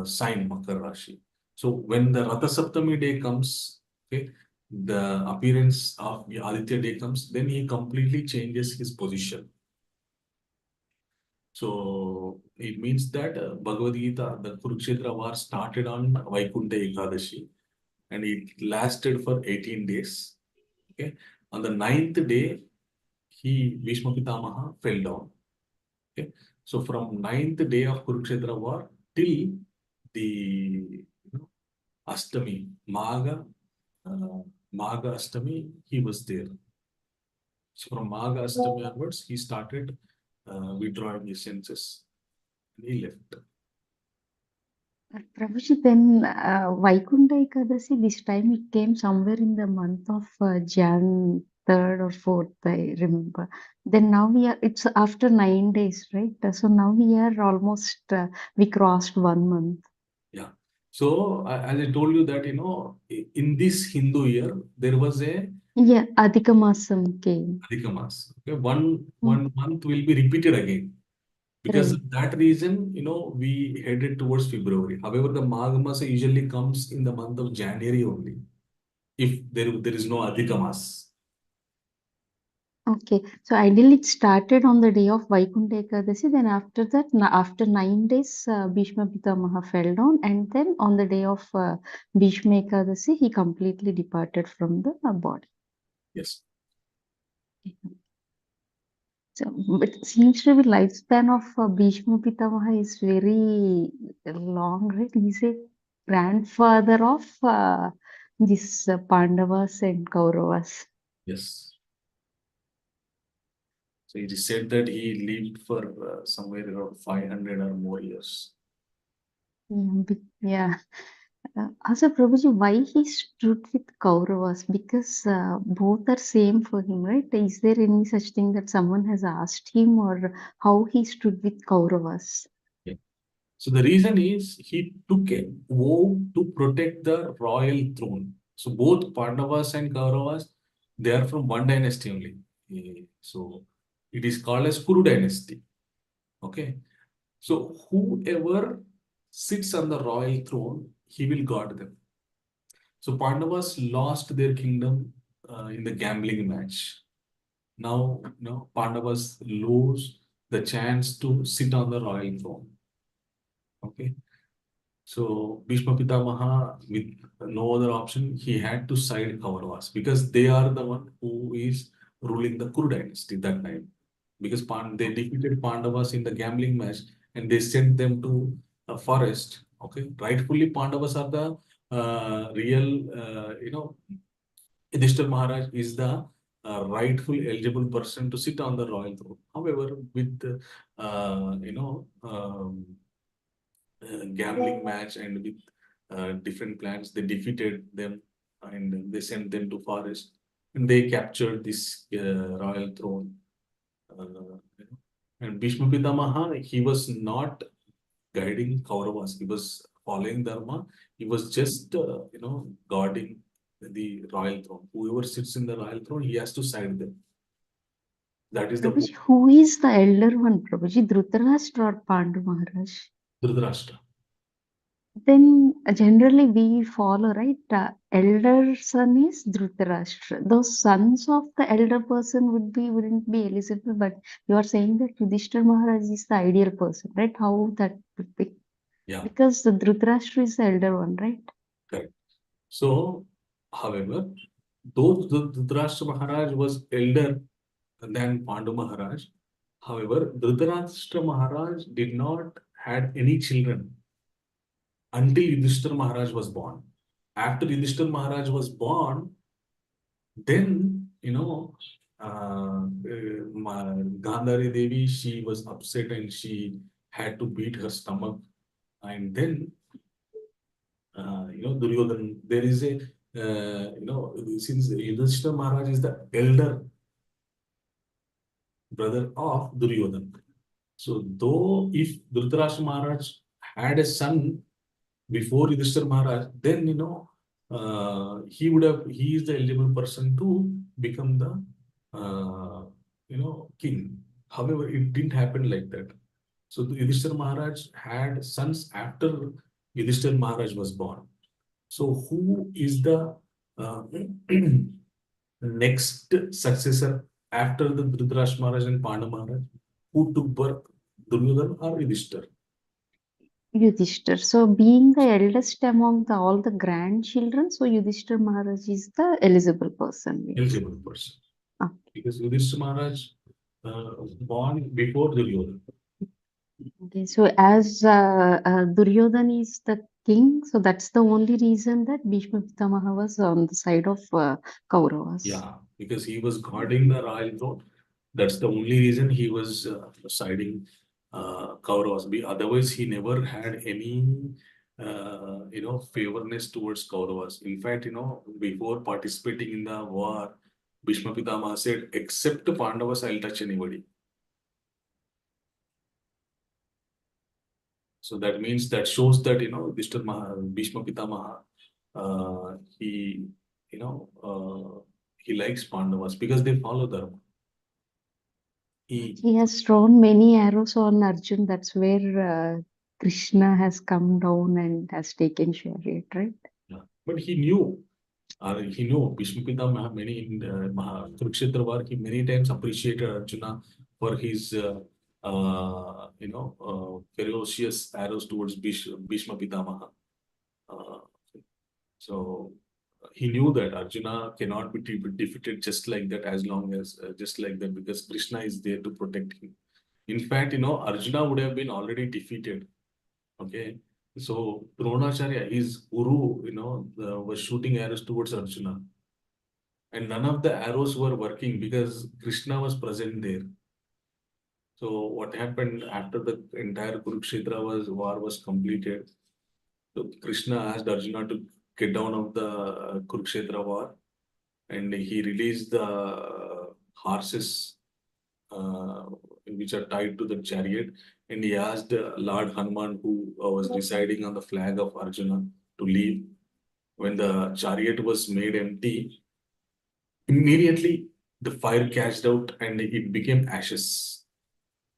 sign Makar Rashi. So when the Ratha Saptami day comes, okay, the appearance of the Aditya day comes, then he completely changes his position. So it means that Bhagavad Gita, the Kurukshetra war started on Vaikuntha Ekadashi, and it lasted for 18 days. Okay. On the 9th day, Bhishma Pitamaha fell down. Okay. So from 9th day of Kurukshetra war till the Ashtami, Magha Ashtami, he was there. So from Magha Ashtami onwards, he started withdrawing his senses, and he left. Prabhuji, then Vaikuntha Ekadasi, this time it came somewhere in the month of Jan 3rd or 4th, I remember. Then now it's after 9 days, right? So now we are almost, we crossed 1 month. Yeah. So as I told you that, in this Hindu year, there was a Yeah, Adhika Masam came. Adhika Mas. Okay, one month will be repeated again. Because Right. of that reason, we headed towards February. However, the Magh Masa usually comes in the month of January only, if there is no Adhika Mas. Okay, so ideally it started on the day of Vaikuntha Ekadasi. Then after that, after 9 days, Bhishma Pitamaha fell down, and then on the day of Bhishma Ekadasi, he completely departed from the body. Yes. So, but it seems to be lifespan of Bhishma Pitamaha is very long, right? He's a grandfather of this Pandavas and Kauravas. Yes. So it is said that he lived for somewhere around 500 or more years. Yeah. Also, Prabhuji, why he stood with Kauravas? Because both are same for him, right? Is there any such thing that someone has asked him, or how he stood with Kauravas? Yeah. So the reason is he took a vow to protect the royal throne. So both Pandavas and Kauravas, they are from one dynasty only. So it is called as Kuru dynasty. Okay. So whoever sits on the royal throne, he will guard them. So Pandavas lost their kingdom in the gambling match. Now, Pandavas lose the chance to sit on the royal throne. Okay. So Bhishma Pitamaha, with no other option, he had to side Kauravas because they are the one who is ruling the Kuru dynasty that time. because they defeated Pandavas in the gambling match and they sent them to a forest. Okay, rightfully Pandavas are the real, Yudhishthira Maharaj is the rightful eligible person to sit on the royal throne. However, with gambling match and with different plans, they defeated them and they sent them to forest and they captured this royal throne. And Bhishma Pitamaha, he was not guiding Kauravas. He was following Dharma. He was just, guarding the royal throne. Whoever sits in the royal throne, he has to side them. That is the Prabhuji, who is the elder one, Prabhuji? Dhritarashtra or Pandu Maharaj? Dhritarashtra. Then generally we follow, right? Elder son is Dhritarashtra. Those sons of the elder person wouldn't be eligible, but you are saying that Yudhishthira Maharaj is the ideal person, right? How that would be? Yeah. Because the Dhritarashtra is the elder one, right? Correct. So, however, though Dhritarashtra Maharaj was elder than Pandu Maharaj, however, Dhritarashtra Maharaj did not had any children until Yudhishthira Maharaj was born. After Yudhishthira Maharaj was born, then, Gandhari Devi, she was upset and she had to beat her stomach. And then, Duryodhan, there is a, since Yudhishthira Maharaj is the elder brother of Duryodhan. So, though if Dhritarashtra Maharaj had a son before Yudhishthira Maharaj, then, he is the eligible person to become the, king. However, it didn't happen like that. So the Yudhishthira Maharaj had sons after Yudhishthira Maharaj was born. So who is the next successor after the Dhritarashtra Maharaj and Pandu Maharaj? Who took birth, Duryodhana or Yudhishthira? Yudhishthir. So being the eldest among all the grandchildren, so Yudhishthir Maharaj is the eligible person. Eligible person. Okay. Because Yudhishthira Maharaj was born before Duryodhana. Okay, so as Duryodhana is the king, so that's the only reason that Bhishma Pitamaha was on the side of Kauravas. Yeah, because he was guarding the royal throne. That's the only reason he was siding Kauravas. Otherwise, he never had any, favorness towards Kauravas. In fact, before participating in the war, Bhishma Pitamaha said, except Pandavas, I'll touch anybody. So that means that shows that, Bhishma Pitamaha, he likes Pandavas because they follow Dharma. He has thrown many arrows on Arjun. That's where Krishna has come down and has taken chariot, right? Yeah. But he knew Bhishma Pitamaha many in Kurukshetra war, he many times appreciated Arjuna for his ferocious arrows towards Bhishma Pitamaha. So he knew that Arjuna cannot be defeated just like that, as long as just like that, because Krishna is there to protect him. In fact, Arjuna would have been already defeated. Okay. So Dronacharya, his guru, was shooting arrows towards Arjuna. And none of the arrows were working because Krishna was present there. So what happened after the entire Kurukshetra war was completed? So Krishna asked Arjuna to get down of the Kurukshetra war, and he released the horses which are tied to the chariot, and he asked Lord Hanuman, who was residing on the flag of Arjuna, to leave. When the chariot was made empty, immediately the fire cashed out and it became ashes.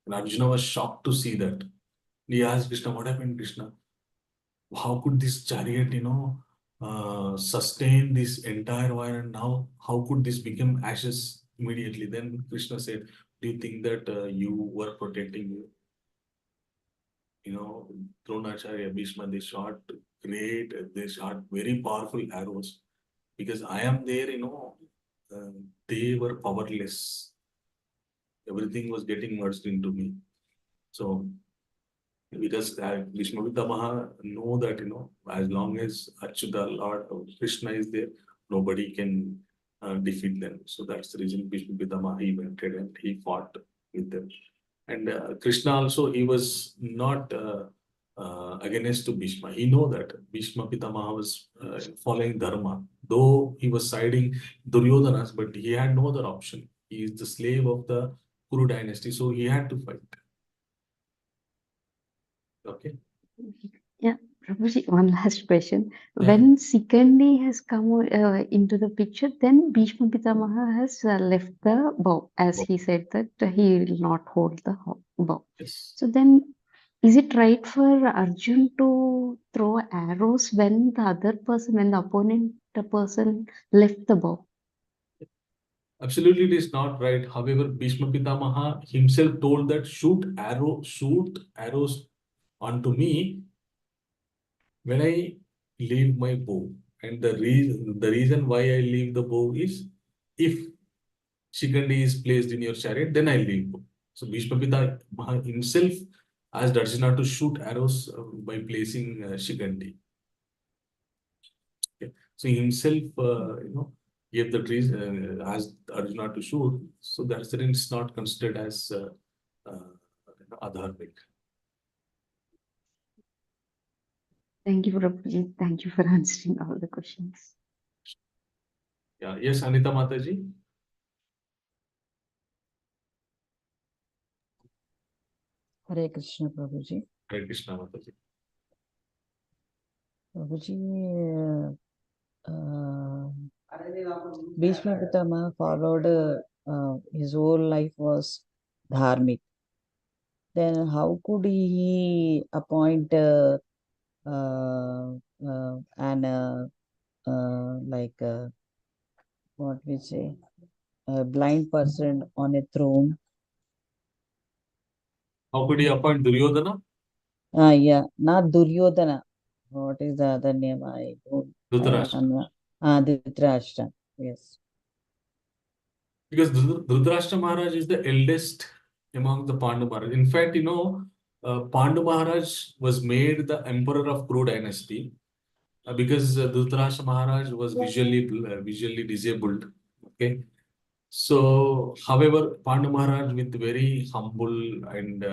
And Arjuna was shocked to see that. He asked Krishna, what happened, Krishna? How could this chariot, sustain this entire fire, and now how could this become ashes immediately? Then Krishna said, do you think that you were protecting you? Dronacharya, Bhishma, they shot very powerful arrows. Because I am there, they were powerless. Everything was getting merged into me. So because Bhishma Pitamaha know that, as long as Achyuta, Lord Krishna is there, nobody can defeat them. So that's the reason Bhishma Pitamaha he went and he fought with them. And Krishna also, he was not against to Bhishma. He know that Bhishma Pitamaha was following Dharma. Though he was siding Duryodhana's, but he had no other option. He is the slave of the Kuru dynasty, so he had to fight. Okay. Yeah, Prabhuji, one last question. Yeah. When Sikandi has come into the picture, then Bhishma Pitamaha has left the bow, as he said that he will not hold the bow. Yes. So then, is it right for Arjun to throw arrows when the other person, when the opponent person left the bow? Absolutely, it is not right. However, Bhishma Pitamaha himself told that shoot arrows onto me when I leave my bow. And the reason why I leave the bow is if Shikandi is placed in your chariot, then I leave bow. So Bhishma Pitamaha himself asked Arjuna to shoot arrows by placing Shikandi. Okay. So he himself, gave the reason, asked Arjuna to shoot. So that's the reason it's not considered as adharmic. Thank you, Prabhuji. Thank you for answering all the questions. Yeah. Yes, Anita Mataji. Hare Krishna, Prabhuji. Hare Krishna Mataji. Prabhuji, Bhishma Pitama followed his whole life was dharmic. Then how could he appoint what we say, a blind person on a throne? How could he appoint Duryodhana? Yeah, not Duryodhana. What is the other name? I don't. Dhritarashtra. Dhritarashtra. Yes. Because Dhritarashtra Maharaj is the eldest among the Pandu Maharaj. In fact, Pandu Maharaj was made the emperor of Kuru dynasty because Dhritarashtra Maharaj was visually disabled. Okay. So, however, Pandu Maharaj with very humble and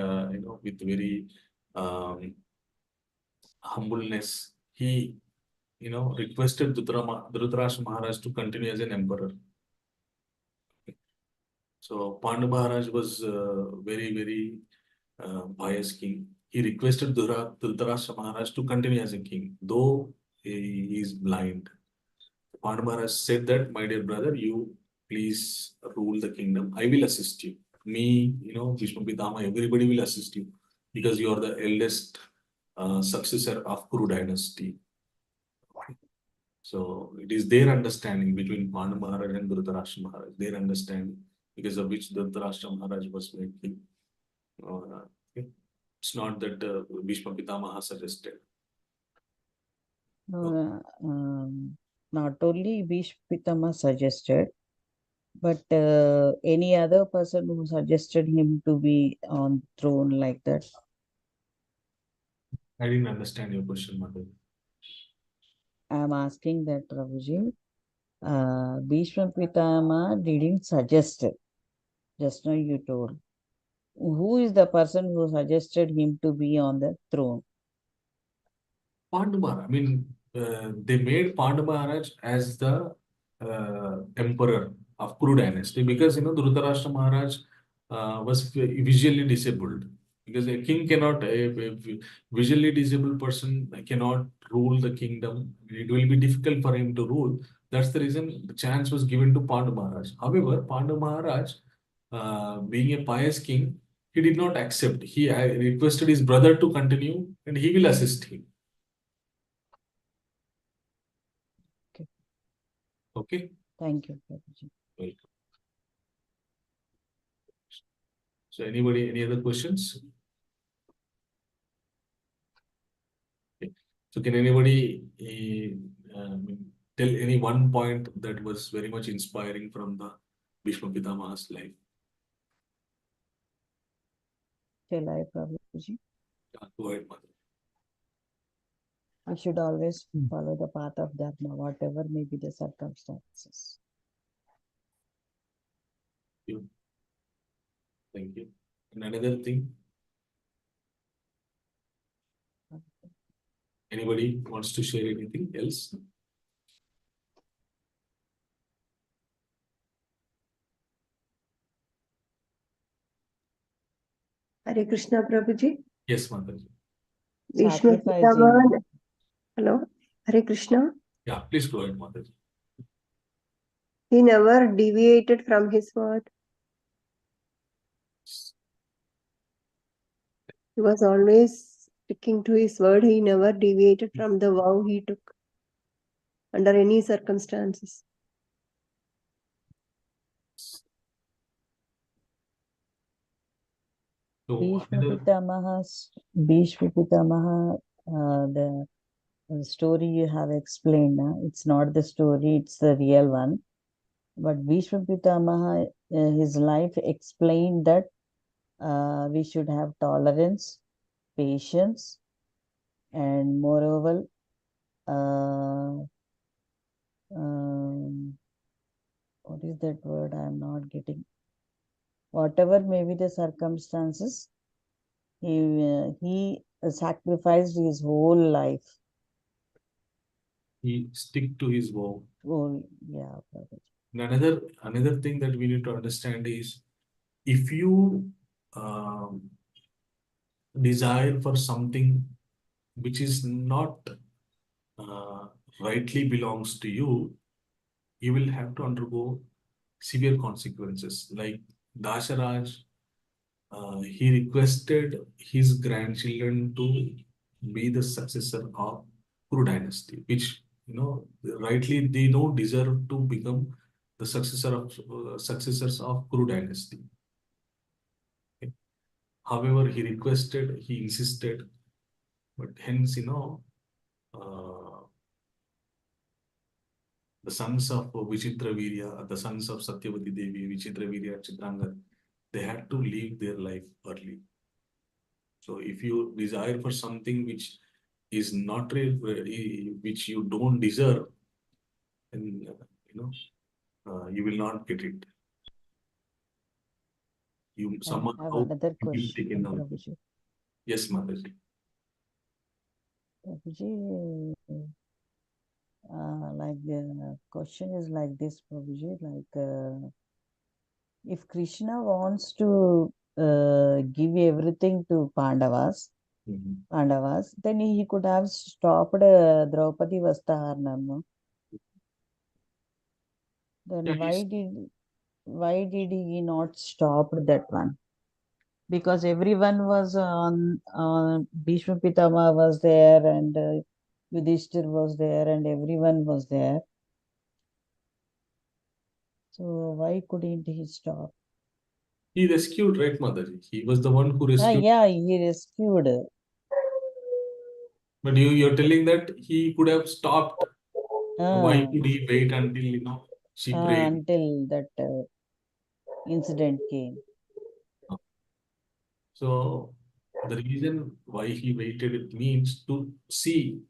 with very humbleness, he requested Dhritarashtra Maharaj to continue as an emperor. So Pandu Maharaj was very, very pious king. He requested Dhritarashtra Maharaj to continue as a king, though he is blind. Pandu Maharaj said that, my dear brother, you please rule the kingdom. I will assist you. Me, Bhishma Pitama, everybody will assist you because you are the eldest successor of Kuru dynasty. So it is their understanding between Pandu Maharaj and Dhritarashtra Maharaj, their understanding because of which Dhritarashtra Maharaj was made king. Okay. It's not that Bhishma Pitamaha suggested. Not only Bhishma Pitama suggested, but any other person who suggested him to be on throne like that. I didn't understand your question, Madhu. I am asking that, Prabhuji. Bhishma Pitama didn't suggest it. Just now you told. Who is the person who suggested him to be on the throne? Pandu Maharaj. I mean, they made Pandu Maharaj as the emperor of Kuru dynasty because Dhritarashtra Maharaj was visually disabled. Because a king cannot, a visually disabled person cannot rule the kingdom. It will be difficult for him to rule. That's the reason the chance was given to Pandu Maharaj. However, Pandu Maharaj, being a pious king, he did not accept. He requested his brother to continue and he will assist him. Okay. Thank you, Prabhuji. Welcome. So anybody, any other questions? Okay. So can anybody tell any one point that was very much inspiring from the Bhishma Pitamaha's life? Shall I, Prabhuji? Yeah, go ahead, Mother. We should always follow the path of Dharma, whatever may be the circumstances. Thank you. And another thing, anybody wants to share anything else? Hare Krishna Prabhuji. Yes, Mother. Bhishma Pitamaha. Hello. Hare Krishna. Yeah, please go ahead, Mother. He never deviated from his word. He was always sticking to his word. He never deviated from the vow he took under any circumstances. So, Bhishma Pitamaha, the story you have explained, it's not the story, it's the real one. But Bhishma Pitamaha, his life explained that we should have tolerance, patience, and moreover, what is that word? I am not getting. Whatever may be the circumstances, he sacrificed his whole life. he stick to his vow. Oh, yeah. And another thing that we need to understand is, if you desire for something which is not rightly belongs to you, you will have to undergo severe consequences. Like Dasharaj, he requested his grandchildren to be the successor of Kuru dynasty, which, rightly they don't deserve to become the successors of Kuru dynasty. Okay. However, he requested, he insisted, but hence, the sons of Vichitra Virya, the sons of Satyavati Devi, Vichitra Virya, Chitrangad, they had to leave their life early. So if you desire for something which is not real, which you don't deserve, then you will not get it. You somehow I have another will be question, taken out. Prabhuji. Yes, Mataji. Prabhuji, like the question is like this, Prabhuji, like if Krishna wants to give everything to Pandavas, then he could have stopped Draupadi Vastaharnam. No? Then Yeah, why did he not stop that one? Because everyone was on Bhishma Pitama was there, and Yudhishthir was there, and everyone was there. So why couldn't he stop? He rescued, right, Mataji? He was the one who rescued. Yeah, he rescued. But you're telling that he could have stopped. Why could he wait until, she prayed? Until that incident came. So the reason why he waited, it means to see,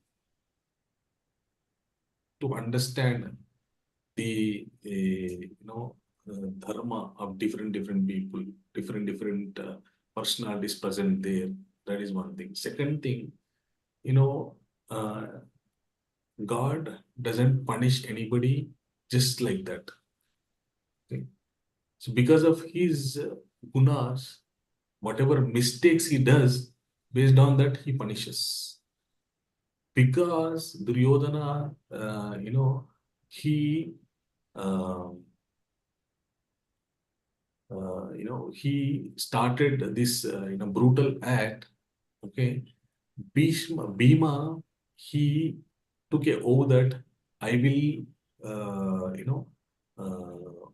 to understand the dharma of different people, different personalities present there. That is one thing. Second thing, uh, God doesn't punish anybody just like that. Okay? So because of his gunas, whatever mistakes he does, based on that he punishes. Because Duryodhana, he he started this brutal act. Okay, Bhima, he took a oath that I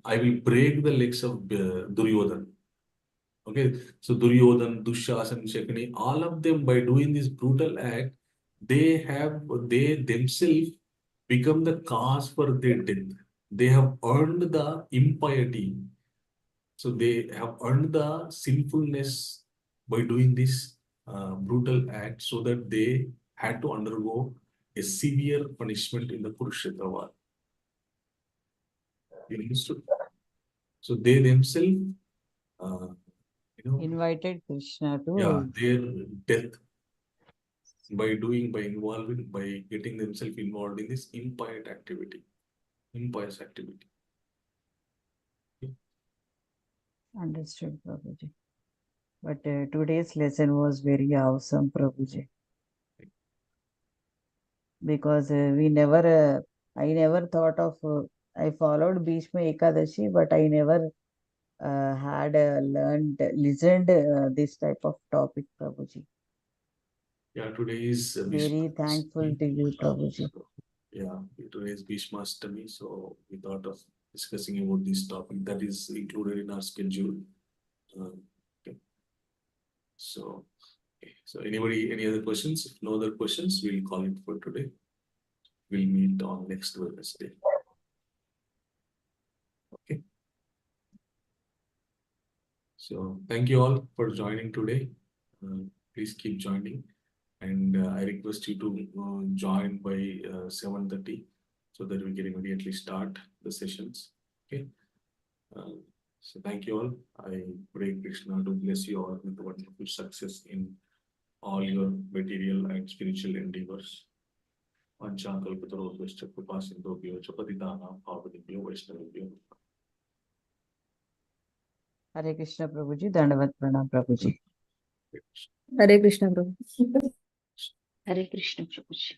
will break the legs of Duryodhana. Okay, so Duryodhan, Dushyasan, Shakuni, all of them, by doing this brutal act, they themselves become the cause for their death. They have earned the impiety. So they have earned the sinfulness by doing this brutal act so that they had to undergo a severe punishment in the Kurukshetra war. You understood? So they themselves, Invited Krishna to their death by getting themselves involved in this impious activity. Understood, Prabhuji. But today's lesson was very awesome, Prabhuji. Because I never thought of, I followed Bhishma Ekadashi, but I never had listened this type of topic, Prabhuji. Yeah, today is Very thankful to you, Prabhuji. Yeah, today is Bhishma Ashtami, so we thought of discussing about this topic that is included in our schedule. Okay. So anybody, any other questions? If no other questions, we'll call it for today. We'll meet on next Wednesday. Okay. So thank you all for joining today. Please keep joining, and I request you to join by 7:30 so that we can immediately start the sessions. Okay. So thank you all. I pray Krishna to bless you all with wonderful success in all your material and spiritual endeavors. Vanchakalpatarobhyascha kripasindhobhyo cha patitanam pavanebhyo vaishnavebhyo. Hare Krishna, Prabhuji. Dandavat Pranam, Prabhuji. Hare Krishna, Prabhu. Hare Krishna Prabhuji.